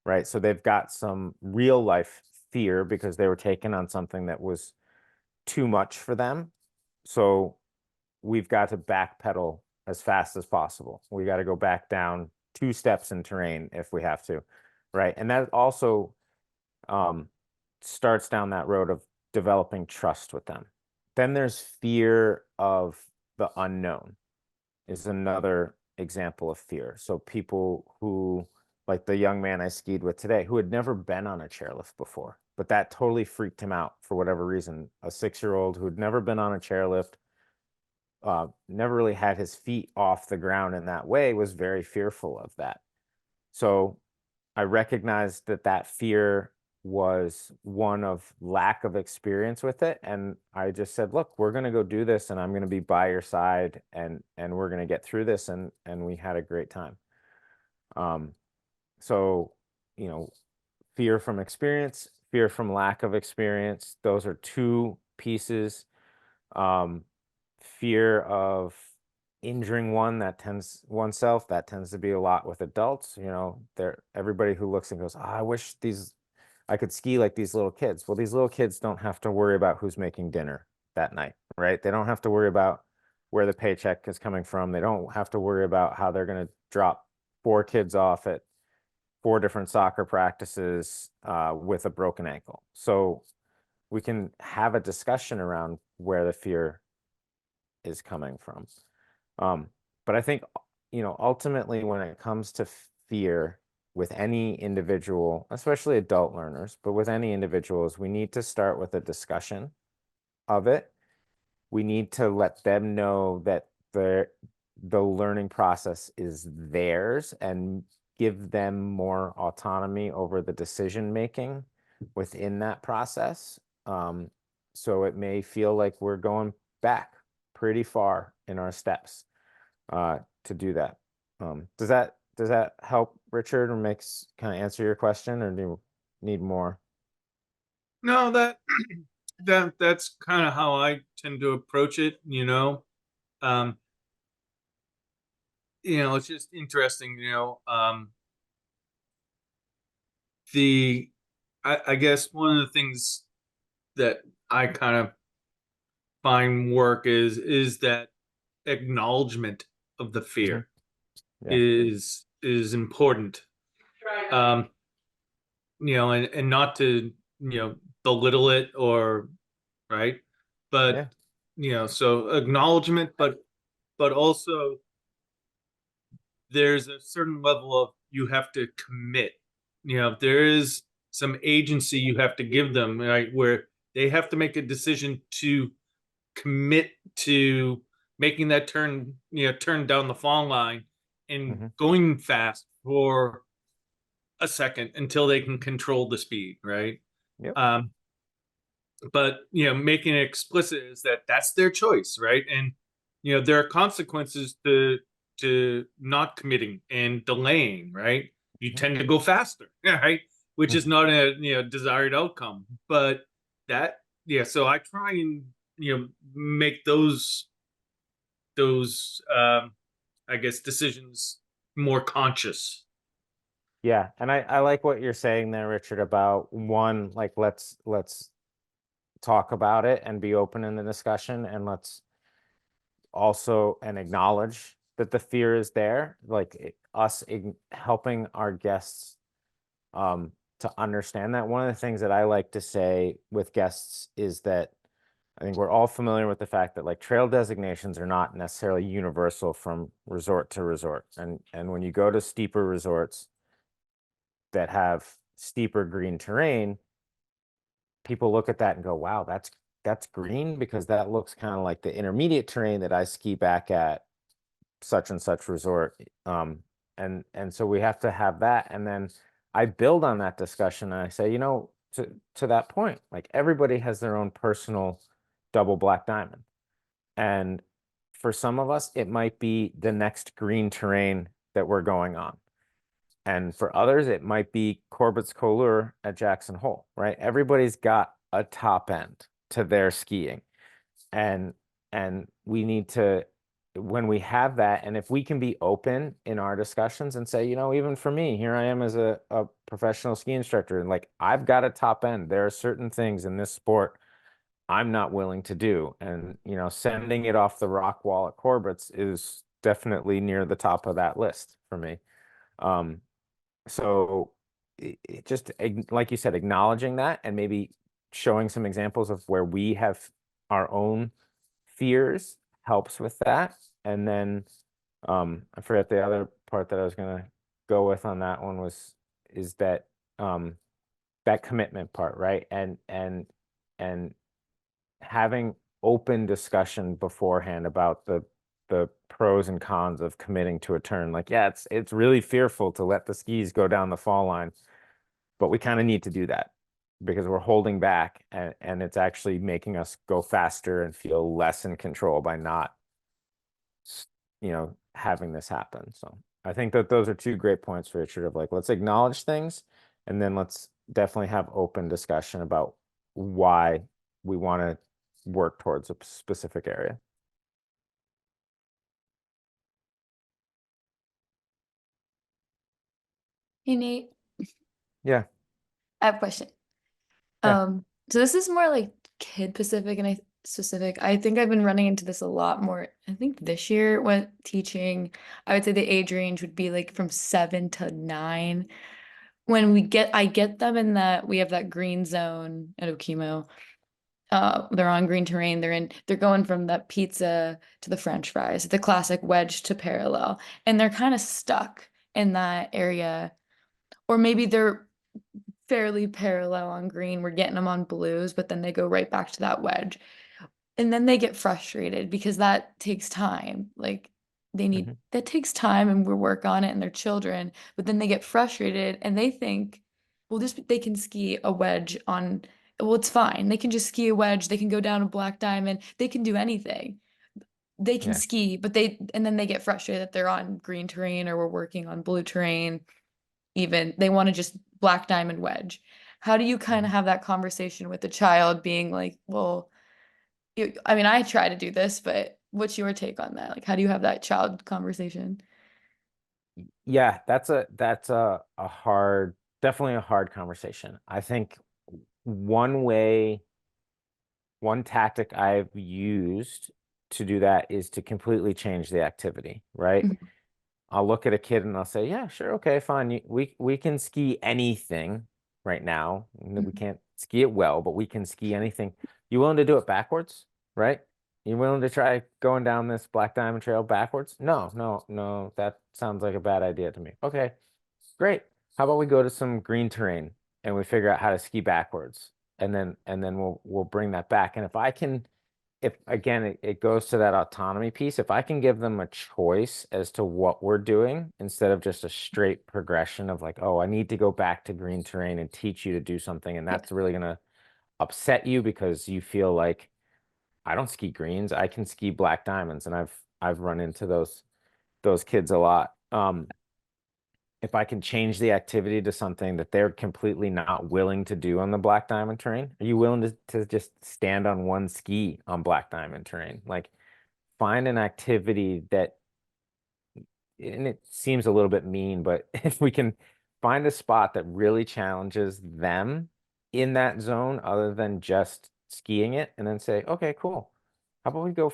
right? So they've got some real life fear because they were taken on something that was too much for them. So we've got to backpedal as fast as possible. We got to go back down 2 steps in terrain if we have to, right? And that also starts down that road of developing trust with them. Then there's fear of the unknown is another example of fear. So people who, like the young man I skied with today, who had never been on a chairlift before, but that totally freaked him out for whatever reason. A 6-year-old who had never been on a chairlift, never really had his feet off the ground in that way, was very fearful of that. So I recognized that fear was one of lack of experience with it. And I just said, look, we're going to go do this and I'm going to be by your side and we're going to get through this. And we had a great time. So, fear from experience, fear from lack of experience, those are 2 pieces. Fear of injuring oneself, that tends to be a lot with adults. Everybody who looks and goes, oh, I wish I could ski like these little kids. Well, these little kids don't have to worry about who's making dinner that night, right? They don't have to worry about where the paycheck is coming from. They don't have to worry about how they're going to drop 4 kids off at 4 different soccer practices with a broken ankle. So we can have a discussion around where the fear is coming from. But I think, ultimately when it comes to fear with any individual, especially adult learners, but with any individuals, we need to start with a discussion of it. We need to let them know that the learning process is theirs and give them more autonomy over the decision making within that process. So it may feel like we're going back pretty far in our steps to do that. Does that help, Richard, or makes kind of answer your question, or do you need more? No, that's kind of how I tend to approach it, you know. It's just interesting, I guess one of the things that I kind of find work is that acknowledgement of the fear Yeah. is important. And not to, belittle it or right. But so acknowledgement, but also there's a certain level of you have to commit. There is some agency you have to give them, right? Where they have to make a decision to commit to making that turn down the fall line and going fast for a second until they can control the speed, right? Yep. But making it explicit is that that's their choice, right? And there are consequences to not committing and delaying, right? You tend to go faster, right? Which is not a desired outcome. But so I try and make those I guess decisions more conscious. Yeah, and I like what you're saying there, Richard, about one, like let's talk about it and be open in the discussion, and let's also and acknowledge that the fear is there, like helping our guests to understand that. One of the things that I like to say with guests is that I think we're all familiar with the fact that like trail designations are not necessarily universal from resort to resort. And when you go to steeper resorts that have steeper green terrain, people look at that and go, wow, that's green, because that looks kind of like the intermediate terrain that I ski back at such and such resort. And so we have to have that. And then I build on that discussion and I say, to that point, like everybody has their own personal double black diamond. And for some of us, it might be the next green terrain that we're going on. And for others, it might be Corbett's Couloir at Jackson Hole, right? Everybody's got a top end to their skiing. And we need to, when we have that, and if we can be open in our discussions and say, even for me, here I am as a professional ski instructor, and like I've got a top end. There are certain things in this sport I'm not willing to do. And, sending it off the rock wall at Corbett's is definitely near the top of that list for me. So just like you said, acknowledging that and maybe showing some examples of where we have our own fears helps with that. And then I forget the other part that I was going to go with on that one is that that commitment part, right? And having open discussion beforehand about the pros and cons of committing to a turn. Like, yeah, it's really fearful to let the skis go down the fall line, but we kind of need to do that because we're holding back, and it's actually making us go faster and feel less in control by not, having this happen. So I think that those are two great points, Richard, of like, let's acknowledge things, and then let's definitely have open discussion about why we want to work towards a specific area. Hey, Nate, Yeah. I have a question. Yeah. So this is more like kid specific and I think I've been running into this a lot more. I think this year when teaching, I would say the age range would be like from 7 to 9. When I get them in we have that green zone at Okemo. They're on green terrain. They're going from that pizza to the French fries, the classic wedge to parallel, and they're kind of stuck in that area. Or maybe they're fairly parallel on green. We're getting them on blues, but then they go right back to that wedge. And then they get frustrated because that takes time. Like that takes time and we work on it and they're children, but then they get frustrated and they think, well, they can ski a wedge on well, it's fine. They can just ski a wedge. They can go down a black diamond. They can do anything. They can Yeah. ski, but and then they get frustrated that they're on green terrain or we're working on blue terrain. Even they want to just black diamond wedge. How do you kind of have that conversation with the child being like, well, I mean, I try to do this, but what's your take on that? Like, how do you have that child conversation? Yeah, that's a hard, definitely a hard conversation. I think one way, one tactic I've used to do that is to completely change the activity, right? Mhm. I'll look at a kid and I'll say, yeah, sure, okay, fine. We can ski anything right now. We Mhm. can't ski it well, but we can ski anything. You willing to do it backwards, right? You willing to try going down this Black Diamond Trail backwards? No, no, no. That sounds like a bad idea to me. Okay, great. How about we go to some green terrain and we figure out how to ski backwards, and then we'll bring that back. And if I can, if again it goes to that autonomy piece, if I can give them a choice as to what we're doing instead of just a straight progression of like, oh, I need to go back to green terrain and teach you to do something, and Yeah. that's really gonna upset you because you feel like I don't ski greens, I can ski black diamonds, and I've run into those kids a lot. If I can change the activity to something that they're completely not willing to do on the black diamond terrain, are you willing to just stand on one ski on black diamond terrain? Like, find an activity that, and it seems a little bit mean, but if we can find a spot that really challenges them in that zone other than just skiing it, and then say, okay, cool. How about we go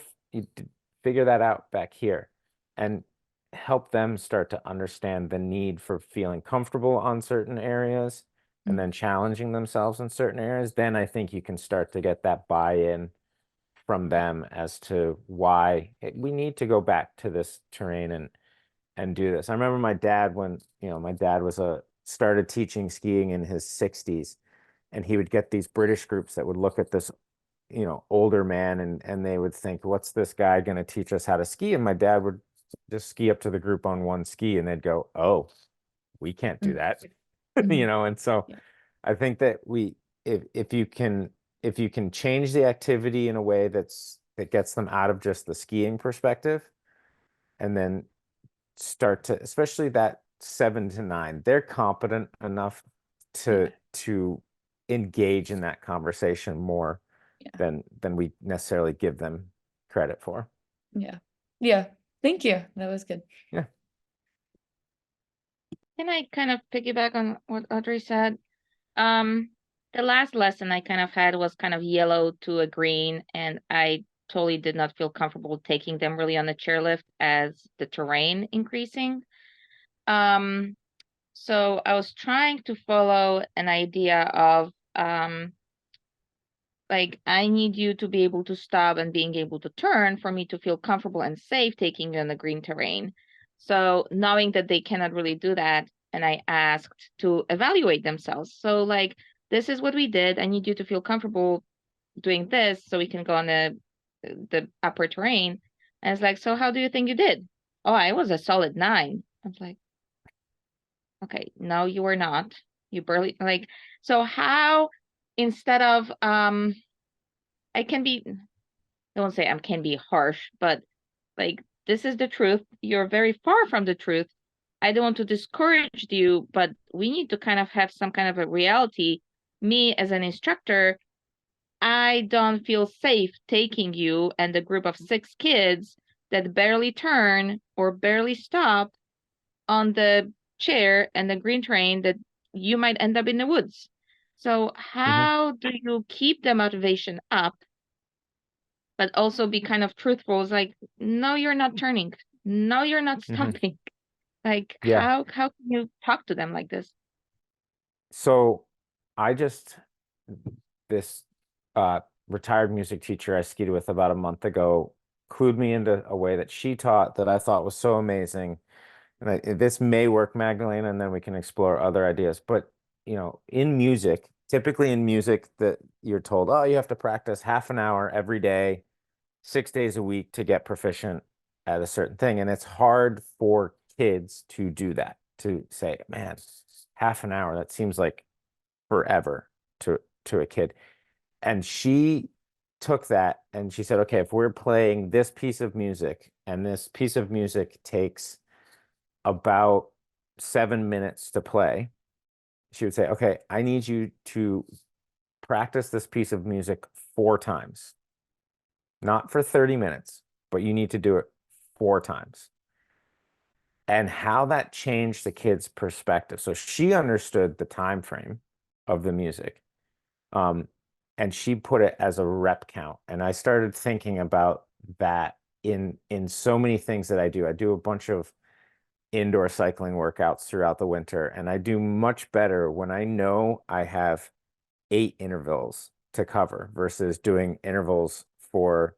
figure that out back here, and help them start to understand the need for feeling comfortable on certain areas and then challenging themselves in certain areas. Then I think you can start to get that buy-in from them as to why we need to go back to this terrain and do this. I remember my dad, when, my dad was started teaching skiing in his 60s, and he would get these British groups that would look at this, older man, and they would think, what's this guy going to teach us how to ski? And my dad would just ski up to the group on one ski and they'd go, oh, we can't do that. And so Yeah. I think that if you can change the activity in a way that gets them out of just the skiing perspective, and then start to, especially that 7 to 9, they're competent enough to engage in that conversation more Yeah. than we necessarily give them credit for. Yeah. Yeah. Thank you. That was good. Yeah. Can I kind of piggyback on what Audrey said? The last lesson I kind of had was kind of yellow to a green, and I totally did not feel comfortable taking them really on the chairlift as the terrain increasing. So I was trying to follow an idea of like, I need you to be able to stop and being able to turn for me to feel comfortable and safe taking you on the green terrain. So knowing that they cannot really do that, and I asked to evaluate themselves. So like, this is what we did. I need you to feel comfortable doing this so we can go on the upper terrain. And it's like, so how do you think you did? Oh, I was a solid 9. I was like, okay, no, you were not. You barely, like, so how, instead of I can be, I won't say I can be harsh, but like, this is the truth. You're very far from the truth. I don't want to discourage you, but we need to kind of have some kind of a reality. Me as an instructor, I don't feel safe taking you and a group of 6 kids that barely turn or barely stop on the chair and the green train that you might end up in the woods. So how do you keep the motivation up, but also be kind of truthful? It's like, no, you're not turning. No, you're not stopping. Like, Yeah. how can you talk to them like this? So this retired music teacher I skied with about a month ago clued me into a way that she taught that I thought was so amazing. And this may work, Magdalena, and then we can explore other ideas. But, in music, typically in music, that you're told, oh, you have to practice half an hour every day, 6 days a week to get proficient at a certain thing. And it's hard for kids to do that, to say, man, half an hour, that seems like forever to a kid. And she took that and she said, okay, if we're playing this piece of music and this piece of music takes about 7 minutes to play, she would say, okay, I need you to practice this piece of music 4 times, not for 30 minutes, but you need to do it 4 times. And how that changed the kid's perspective. So she understood the time frame of the music. And she put it as a rep count. And I started thinking about that in so many things that I do. I do a bunch of indoor cycling workouts throughout the winter, and I do much better when I know I have 8 intervals to cover versus doing intervals for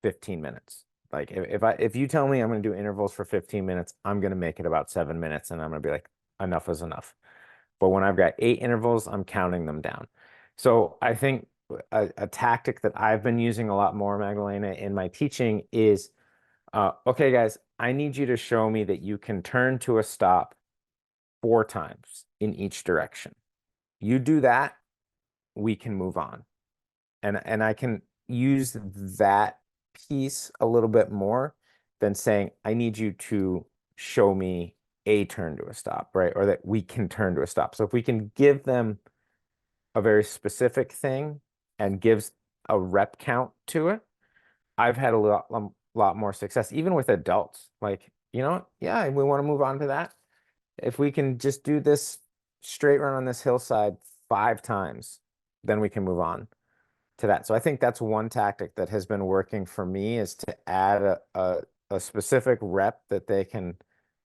15 minutes. Like if you tell me I'm going to do intervals for 15 minutes, I'm going to make it about 7 minutes and I'm going to be like, enough is enough. But when I've got 8 intervals, I'm counting them down. So I think a tactic that I've been using a lot more, Magdalena, in my teaching is, okay, guys, I need you to show me that you can turn to a stop 4 times in each direction. You do that, we can move on. And I can use that piece a little bit more than saying, I need you to show me a turn to a stop, right? Or that we can turn to a stop. So if we can give them a very specific thing and gives a rep count to it, I've had a lot more success, even with adults. Like, you know, yeah, we want to move on to that. If we can just do this straight run on this hillside 5 times, then we can move on to that. So I think that's one tactic that has been working for me, is to add a specific rep that they can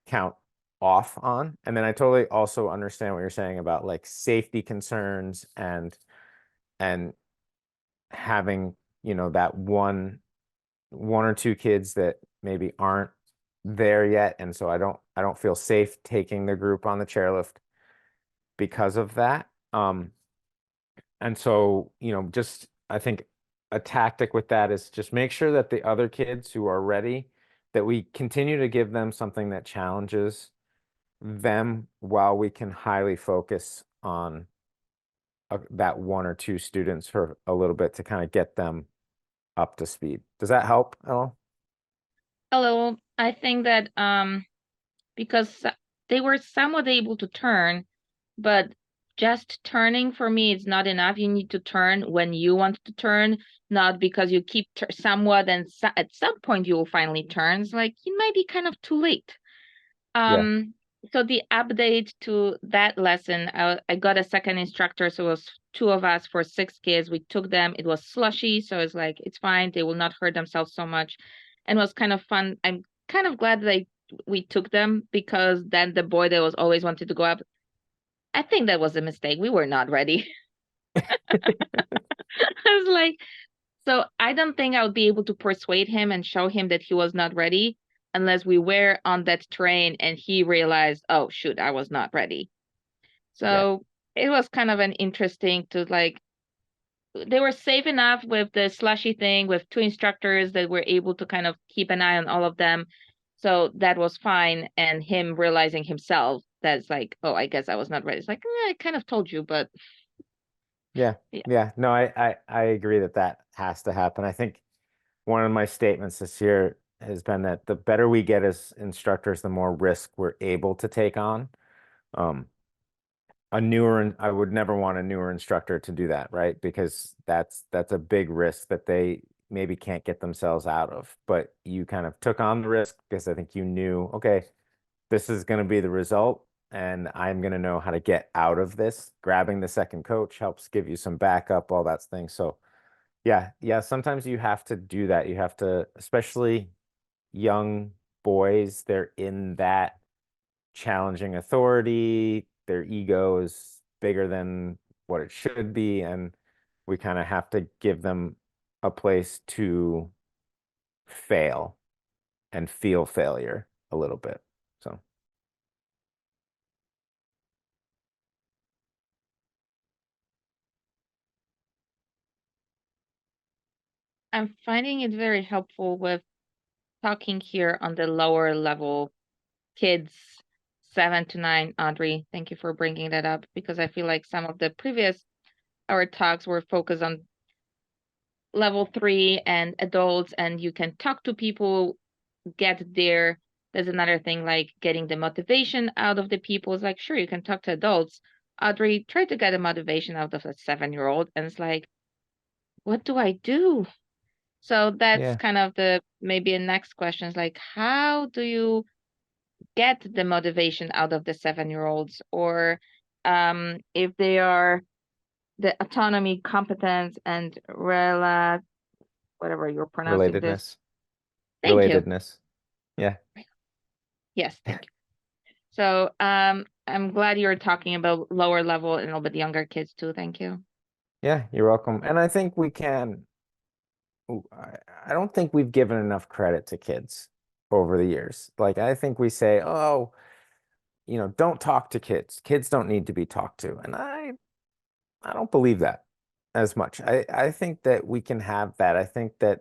count off on. And then I totally also understand what you're saying about like safety concerns and having, you know, that one or two kids that maybe aren't there yet. And so I don't feel safe taking the group on the chairlift because of that. And so, you know, just I think a tactic with that is just make sure that the other kids who are ready, that we continue to give them something that challenges them while we can highly focus on that one or two students for a little bit to kind of get them up to speed. Does that help at all? Hello, I think that because they were somewhat able to turn, but just turning for me is not enough. You need to turn when you want to turn, not because you keep somewhat and at some point you will finally turn. It's like it might be kind of too late. So the update to that lesson, I got a second instructor, so it was 2 of us for 6 kids. We took them. It was slushy, so it's like it's fine. They will not hurt themselves so much, and it was kind of fun. I'm kind of glad that we took them, because then the boy that was always wanted to go up, I think that was a mistake. We were not ready. I was like, so I don't think I would be able to persuade him and show him that he was not ready unless we were on that train and he realized, oh shoot, I was not ready. So it was kind of an interesting to like, they were safe enough with the slushy thing with 2 instructors that were able to kind of keep an eye on all of them. So that was fine. And him realizing himself that's like, oh, I guess I was not ready. It's like, I kind of told you, but Yeah. No, I agree that has to happen. I think one of my statements this year has been that the better we get as instructors, the more risk we're able to take on. I would never want a newer instructor to do that, right? Because that's a big risk that they maybe can't get themselves out of. But you kind of took on the risk because I think you knew, okay, this is going to be the result, and I'm going to know how to get out of this. Grabbing the second coach helps give you some backup, all that thing. So yeah, sometimes you have to do that. You have to, especially young boys, they're in that challenging authority. Their ego is bigger than what it should be, and we kind of have to give them a place to fail and feel failure a little bit. So I'm finding it very helpful with talking here on the lower level kids, 7 to 9. Audrey, thank you for bringing that up, because I feel like some of the previous our talks were focused on level 3 and adults, and you can talk to people, get there. There's another thing, like getting the motivation out of the people. It's like, sure, you can talk to adults. Audrey, try to get a motivation out of a 7-year-old, and it's like, what do I do? So that's Yeah. kind of the maybe a next question is like, how do you get the motivation out of the 7-year-olds? Or if they are the autonomy, competence, and whatever you're pronouncing this. Relatedness. Thank you. Relatedness. Yeah. Yes, thank you. So I'm glad you're talking about lower level and a little bit younger kids too. Thank you. Yeah, you're welcome. And I think we can, I don't think we've given enough credit to kids over the years. Like, I think we say, oh, you know, don't talk to kids. Kids don't need to be talked to. And I don't believe that as much. I think that we can have that. I think that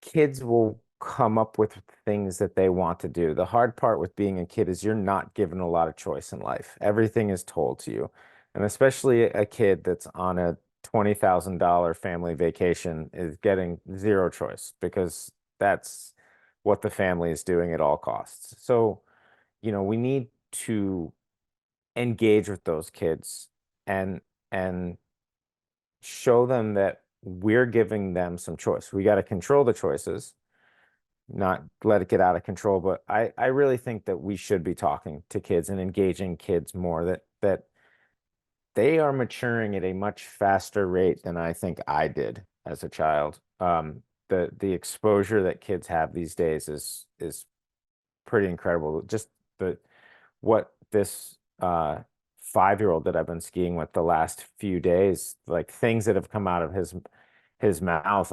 kids will come up with things that they want to do. The hard part with being a kid is you're not given a lot of choice in life. Everything is told to you. And especially a kid that's on a $20,000 family vacation is getting zero choice because that's what the family is doing at all costs. So, you know, we need to engage with those kids and show them that we're giving them some choice. We got to control the choices, not let it get out of control. But I really think that we should be talking to kids and engaging kids more, that they are maturing at a much faster rate than I think I did as a child. The exposure that kids have these days is pretty incredible. Just what this 5-year-old that I've been skiing with the last few days, like things that have come out of his mouth,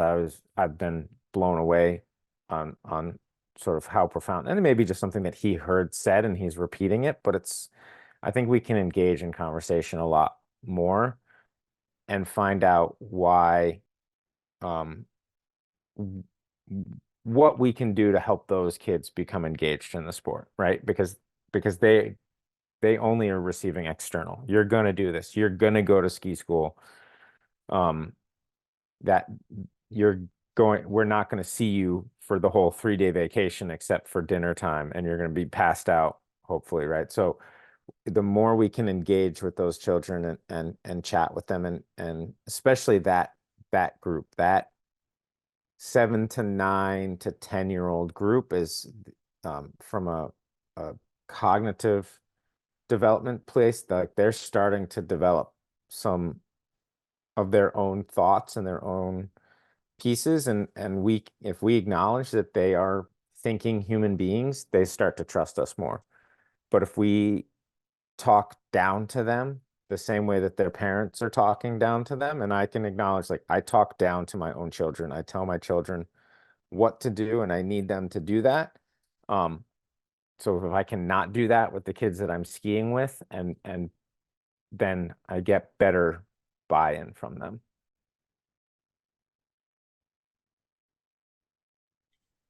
I've been blown away on sort of how profound, and it may be just something that he heard said and he's repeating it, but I think we can engage in conversation a lot more and find out why, what we can do to help those kids become engaged in the sport, right? Because they only are receiving external. You're going to do this. You're going to go to ski school. That we're not going to see you for the whole 3-day vacation except for dinner time, and you're going to be passed out, hopefully, right? So the more we can engage with those children and chat with them, and especially that group, that 7 to 9 to 10-year-old group is from a cognitive development place, like they're starting to develop some of their own thoughts and their own pieces, and if we acknowledge that they are thinking human beings, they start to trust us more. But if we talk down to them the same way that their parents are talking down to them, and I can acknowledge, like, I talk down to my own children. I tell my children what to do, and I need them to do that. So if I cannot do that with the kids that I'm skiing with, and then I get better buy-in from them.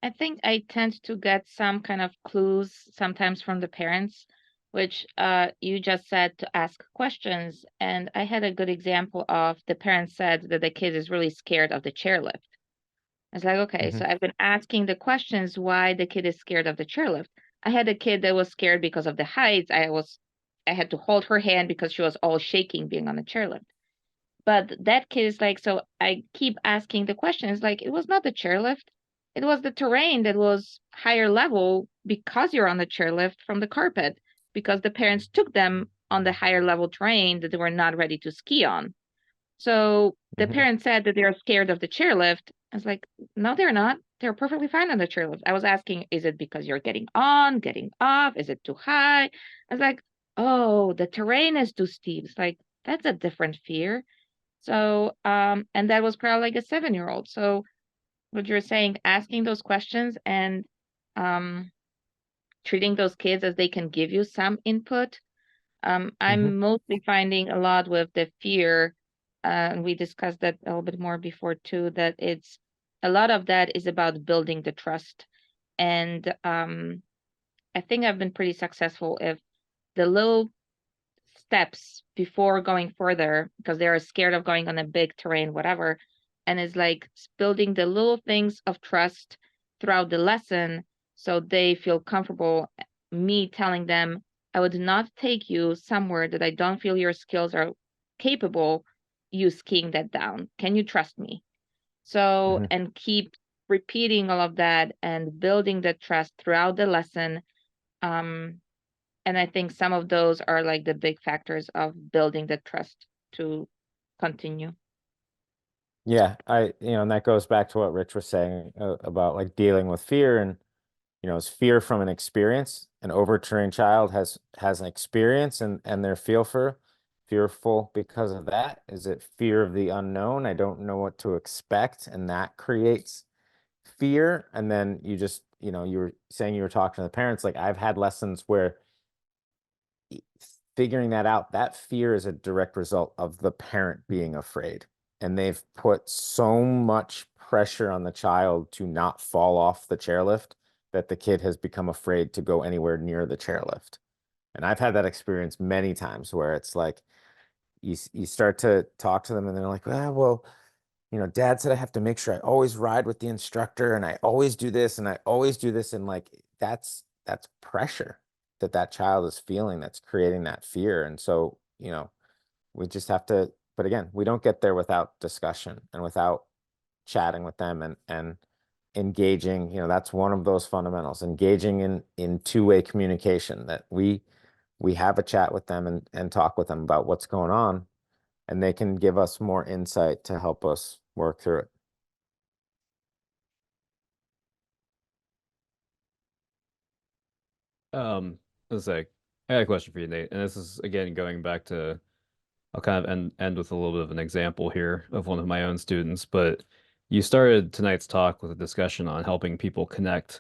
I think I tend to get some kind of clues sometimes from the parents, which you just said to ask questions. And I had a good example of the parent said that the kid is really scared of the chairlift. It's like, okay, so I've been asking the questions why the kid is scared of the chairlift. I had a kid that was scared because of the heights. I had to hold her hand because she was all shaking being on the chairlift. But that kid is like, so I keep asking the questions, like, it was not the chairlift. It was the terrain that was higher level because you're on the chairlift from the carpet, because the parents took them on the higher level terrain that they were not ready to ski on. So the parents said that they're scared of the chairlift. I was like, no, they're not. They're perfectly fine on the chairlift. I was asking, is it because you're getting on, getting off? Is it too high? I was like, oh, the terrain is too steep. It's like, that's a different fear. So, and that was probably like a 7-year-old. So what you're saying, asking those questions and treating those kids as they can give you some input. I'm mostly finding a lot with the fear, and we discussed that a little bit more before too, that it's a lot of that is about building the trust. And I think I've been pretty successful if the little steps before going further because they're scared of going on a big terrain, whatever. And it's like building the little things of trust throughout the lesson so they feel comfortable. Me telling them, I would not take you somewhere that I don't feel your skills are capable, you skiing that down. Can you trust me? So, Mhm. and keep repeating all of that and building the trust throughout the lesson. And I think some of those are like the big factors of building the trust to continue. Yeah, and that goes back to what Rich was saying about like dealing with fear, and is fear from an experience. An overtrained child has an experience, and they're fearful because of that. Is it fear of the unknown? I don't know what to expect, and that creates fear. And then you were saying you were talking to the parents. Like, I've had lessons where figuring that out, that fear is a direct result of the parent being afraid. And they've put so much pressure on the child to not fall off the chairlift that the kid has become afraid to go anywhere near the chairlift. And I've had that experience many times where it's like you start to talk to them and they're like, well, dad said I have to make sure I always ride with the instructor and I always do this and I always do this. And like, that's pressure that child is feeling that's creating that fear. And so, we just have to, but again, we don't get there without discussion and without chatting with them and engaging. That's one of those fundamentals, engaging in two-way communication, that we have a chat with them and talk with them about what's going on, and they can give us more insight to help us work through it. Let's say I got a question for you, Nate, and this is again going back to, I'll kind of end with a little bit of an example here of one of my own students, but you started tonight's talk with a discussion on helping people connect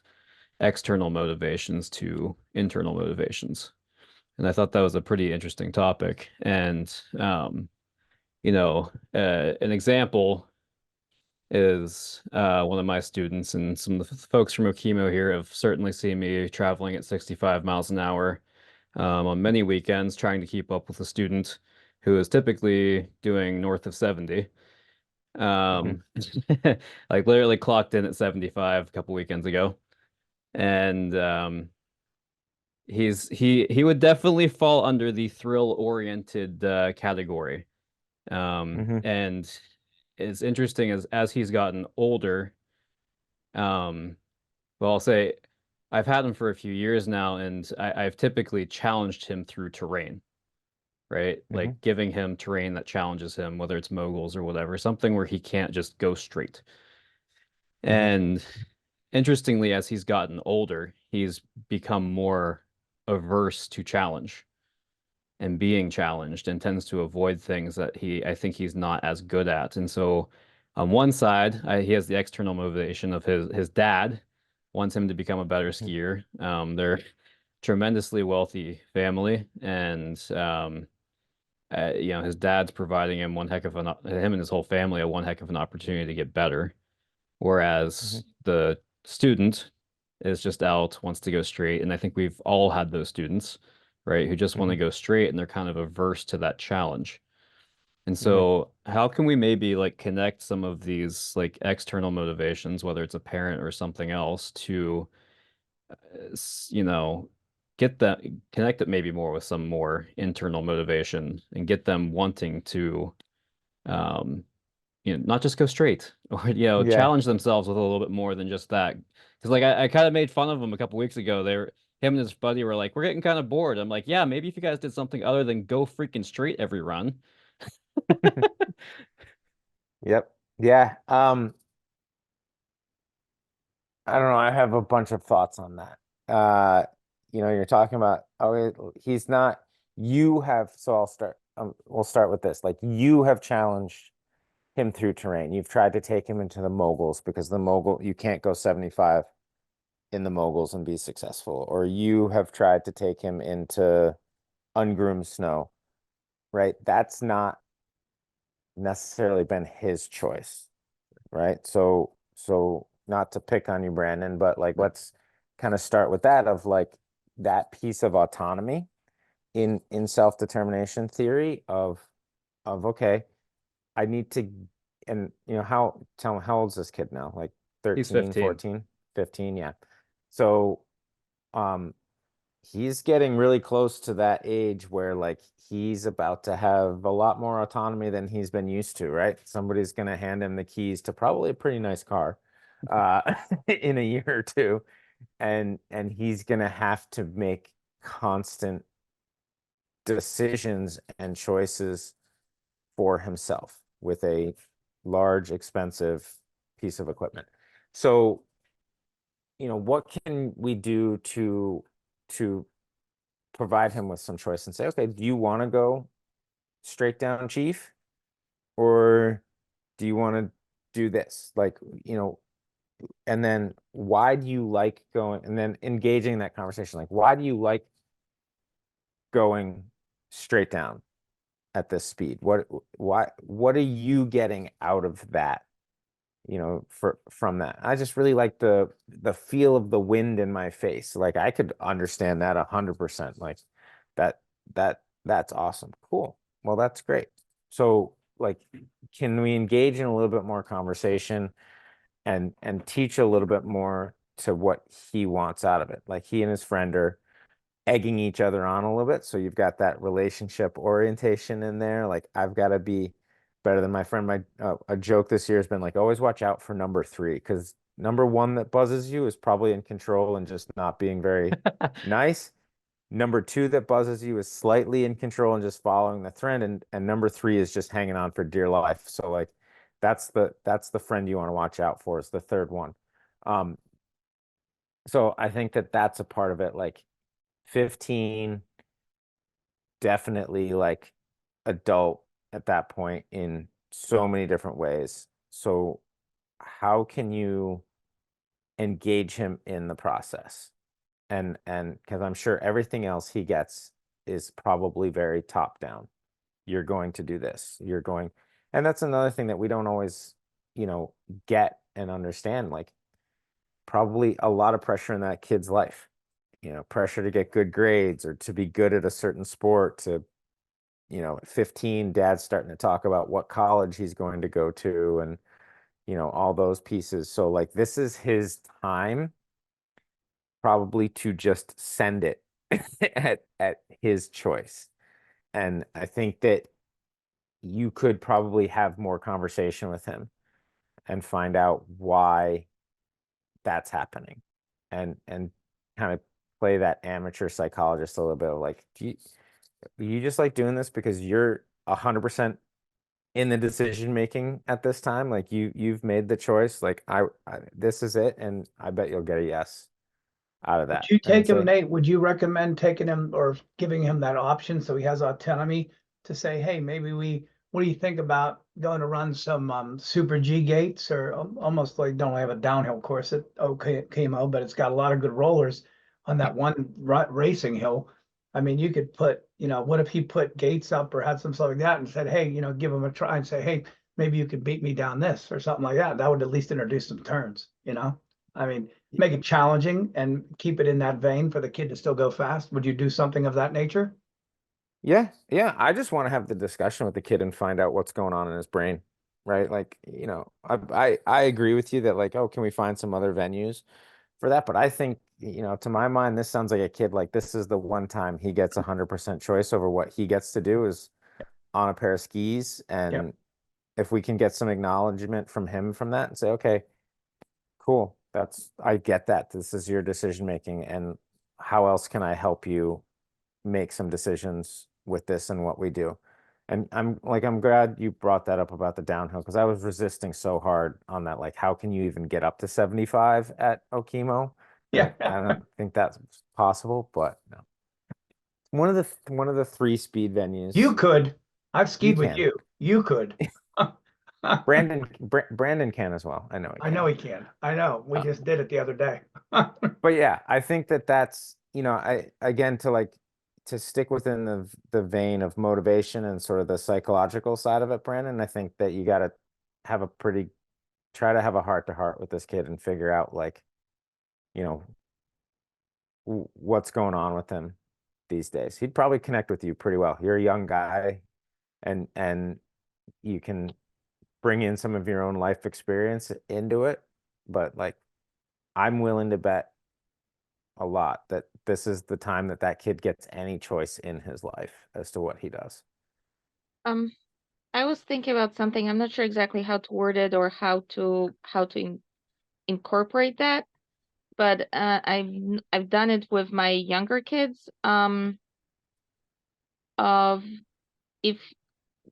external motivations to internal motivations. And I thought that was a pretty interesting topic. And an example is one of my students, and some of the folks from Okemo here have certainly seen me traveling at 65 miles an hour on many weekends, trying to keep up with a student who is typically doing north of 70. Like literally clocked in at 75 a couple weekends ago. And he would definitely fall under the thrill-oriented category. And it's interesting as he's gotten older, well, I'll say I've had him for a few years now, and I've typically challenged him through terrain, right? Like giving him terrain that challenges him, whether it's moguls or whatever, something where he can't just go straight. And interestingly, as he's gotten older, he's become more averse to challenge and being challenged, and tends to avoid things that I think he's not as good at. And so on one side, he has the external motivation of his dad wants him to become a better skier. They're tremendously wealthy family, and his dad's providing him him and his whole family one heck of an opportunity to get better. Whereas the student is just out, wants to go straight. And I think we've all had those students, right, who just want to go straight and they're kind of averse to that challenge. And so how can we maybe like connect some of these like external motivations, whether it's a parent or something else, to, you know, get that connect it maybe more with some more internal motivation and get them wanting to, um, not just go straight or, Yeah. challenge themselves with a little bit more than just that. Because like I kind of made fun of him a couple weeks ago. Him and his buddy were like, we're getting kind of bored. I'm like, yeah, maybe if you guys did something other than go freaking straight every run. Yep. Yeah. I don't know. I have a bunch of thoughts on that. You're talking about, he's not, so we'll start with this. Like, you have challenged him through terrain. You've tried to take him into the moguls because you can't go 75 in the moguls and be successful. Or you have tried to take him into ungroomed snow, right? That's not necessarily been his choice, right? So not to pick on you, Brandon, but like let's kind of start with that, of like that piece of autonomy in self-determination theory of okay, I need to, and tell him, how old's this kid now? Like He's 13, 15. 14, 15, yeah. So he's getting really close to that age where like he's about to have a lot more autonomy than he's been used to, right? Somebody's gonna hand him the keys to probably a pretty nice car in a year or two, and he's gonna have to make constant decisions and choices for himself with a large, expensive piece of equipment. So, what can we do to provide him with some choice and say, okay, do you want to go straight down chief, or do you want to do this? Like, and then why do you like going, and then engaging that conversation, like, why do you like going straight down at this speed? What are you getting out of that? From that, I just really like the feel of the wind in my face. Like I could understand that 100%. Like that's awesome. Cool. Well, that's great. So like, can we engage in a little bit more conversation and teach a little bit more to what he wants out of it? Like he and his friend are egging each other on a little bit. So you've got that relationship orientation in there. Like I've got to be better than my friend. A joke this year has been like, always watch out for number 3, because number 1 that buzzes you is probably in control and just not being very nice. Number 2 that buzzes you is slightly in control and just following the trend, and number 3 is just hanging on for dear life. So like that's the friend you want to watch out for, is the third one. So I think that that's a part of it. Like 15, definitely like adult at that point in so many different ways. So how can you engage him in the process? And because I'm sure everything else he gets is probably very top down. You're going to do this. And that's another thing that we don't always, get and understand. Like probably a lot of pressure in that kid's life. Pressure to get good grades or to be good at a certain sport. To, at 15, dad's starting to talk about what college he's going to go to, and all those pieces. So like this is his time probably to just send it at his choice. And I think that you could probably have more conversation with him and find out why that's happening, and kind of play that amateur psychologist a little bit of like, do you just like doing this because you're 100% in the decision making at this time? Like you've made the choice, like I this is it, and I bet you'll get a yes out of Would that. you And take him, say, Nate? Would you recommend taking him or giving him that option so he has autonomy to say, hey, maybe what do you think about going to run some super G gates, or almost like, don't have a downhill course at Okemo, but it's got a lot of good rollers on that one racing hill. I mean, you could put, what if he put gates up or had some stuff like that and said, hey, give him a try and say, hey, maybe you could beat me down this or something like that. That would at least introduce some turns, I mean, make it challenging and keep it in that vein for the kid to still go fast. Would you do something of that nature? yeah, I just want to have the discussion with the kid and find out what's going on in his brain, right? Like, I agree with you that like, oh, can we find some other venues for that? But I think, to my mind, this sounds like a kid, like this is the one time he gets 100% choice over what he gets to do is on a pair of skis. And if we can get some acknowledgement from him from that and say, okay, cool, I get that. This is your decision making, and how else can I help you make some decisions with this and what we do? And I'm glad you brought that up about the downhill, because I was resisting so hard on that. Like, how can you even get up to 75 at Okemo? Yeah. I don't think that's possible, but no. One of the 3 speed venues. You could. I've skied with can. you. You could. Brandon can as well. I know he I can. know he can. I know. We just did it the other day. But yeah, I think that's, I again, to stick within the vein of motivation and sort of the psychological side of it, Brandon, I think that you got to have try to have a heart to heart with this kid and figure out like, what's going on with him, these days. He'd probably connect with you pretty well. You're a young guy, and you can bring in some of your own life experience into it. But like, I'm willing to bet a lot that this is the time that that kid gets any choice in his life as to what he does. I was thinking about something. I'm not sure exactly how to word it or how to incorporate that, but I've done it with my younger kids. Of if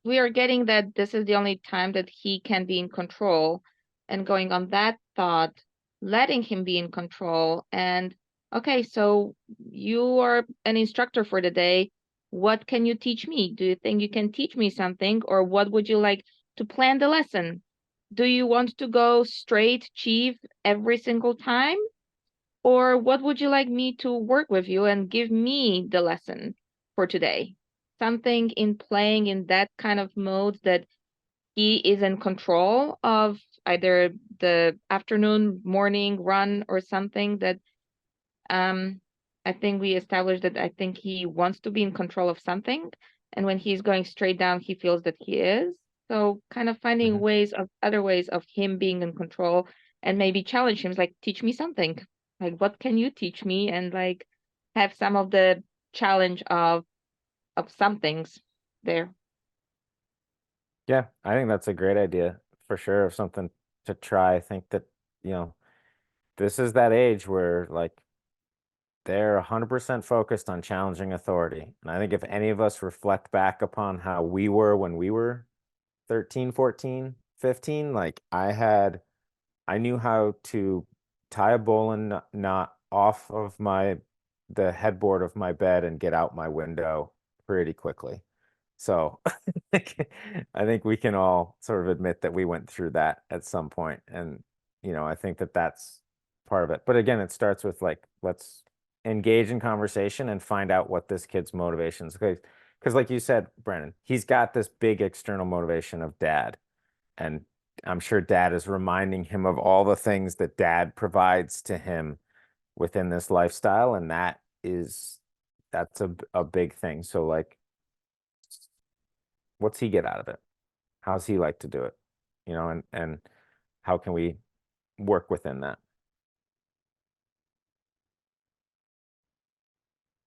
we are getting that this is the only time that he can be in control, and going on that thought, letting him be in control, and okay, so you are an instructor for the day. What can you teach me? Do you think you can teach me something, or what would you like to plan the lesson? Do you want to go straight chief every single time? Or what would you like me to work with you and give me the lesson for today? Something in playing in that kind of mode that he is in control of either the afternoon, morning run or something that I think we established that I think he wants to be in control of something. And when he's going straight down, he feels that he is. So kind of finding other ways of him being in control and maybe challenge him, like teach me something. Like what can you teach me? And like have some of the challenge of some things there. Yeah, I think that's a great idea for sure, of something to try. I think that, you know, this is that age where like they're 100% focused on challenging authority. And I think if any of us reflect back upon how we were when we were 13, 14, 15, like I knew how to tie a bowline knot off of the headboard of my bed and get out my window pretty quickly. So I think we can all sort of admit that we went through that at some point. And, you know, I think that that's part of it. But again, it starts with like, let's engage in conversation and find out what this kid's motivations. Because like you said, Brandon, he's got this big external motivation of dad. And I'm sure dad is reminding him of all the things that dad provides to him within this lifestyle. And that's a big thing. So like, what's he get out of it? How's he like to do it? You know, and how can we work within that?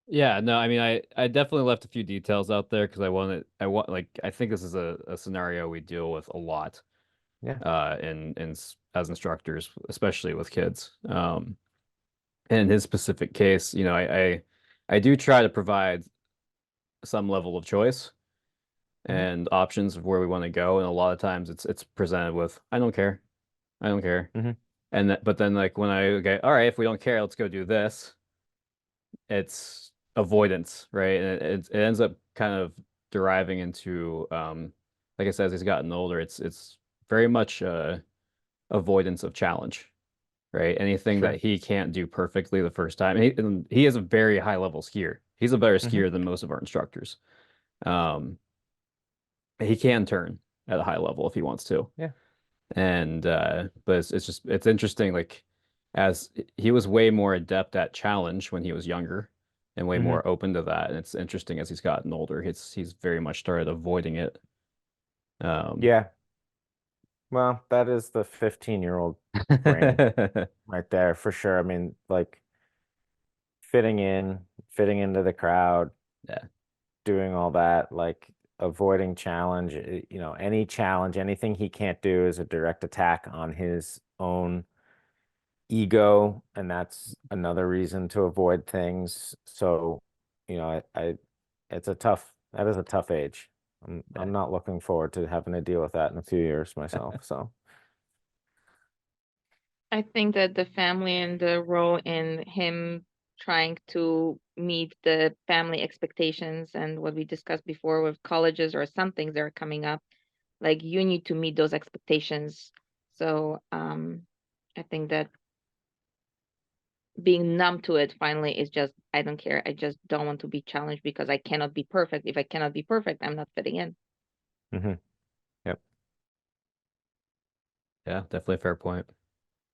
Yeah, no, I mean, I definitely left a few details out there because I think this is a scenario we deal with a lot. Yeah. As instructors, especially with kids. In his specific case, you know, I do try to provide some level of choice and options of where we want to go, and a lot of times it's presented with I don't care, but then like when all right, if we don't care, let's go do this. It's avoidance, right? And it ends up kind of deriving into like I said, as he's gotten older, it's very much avoidance of challenge, right? Anything Sure. that he can't do perfectly the first time. And he is a very high level skier. He's a better skier than most of our instructors. He can turn at a high level if he wants to. Yeah. And but it's interesting, like as he was way more adept at challenge when he was younger and way more open to that. And it's interesting as he's gotten older, he's very much started avoiding it. Yeah. Well, that is the 15-year-old brain right there for sure. I mean, like fitting into the crowd, Yeah. doing all that, like avoiding challenge, you know, any challenge, anything he can't do is a direct attack on his own ego, and that's another reason to avoid things. So, you know, that is a tough age. I'm not looking forward to having to deal with that in a few years myself. So I think that the family and the role in him trying to meet the family expectations and what we discussed before with colleges or some things that are coming up, like you need to meet those expectations. So I think that being numb to it finally is just I don't care. I just don't want to be challenged because I cannot be perfect. If I cannot be perfect, I'm not fitting in. yep. Yeah, definitely a fair point.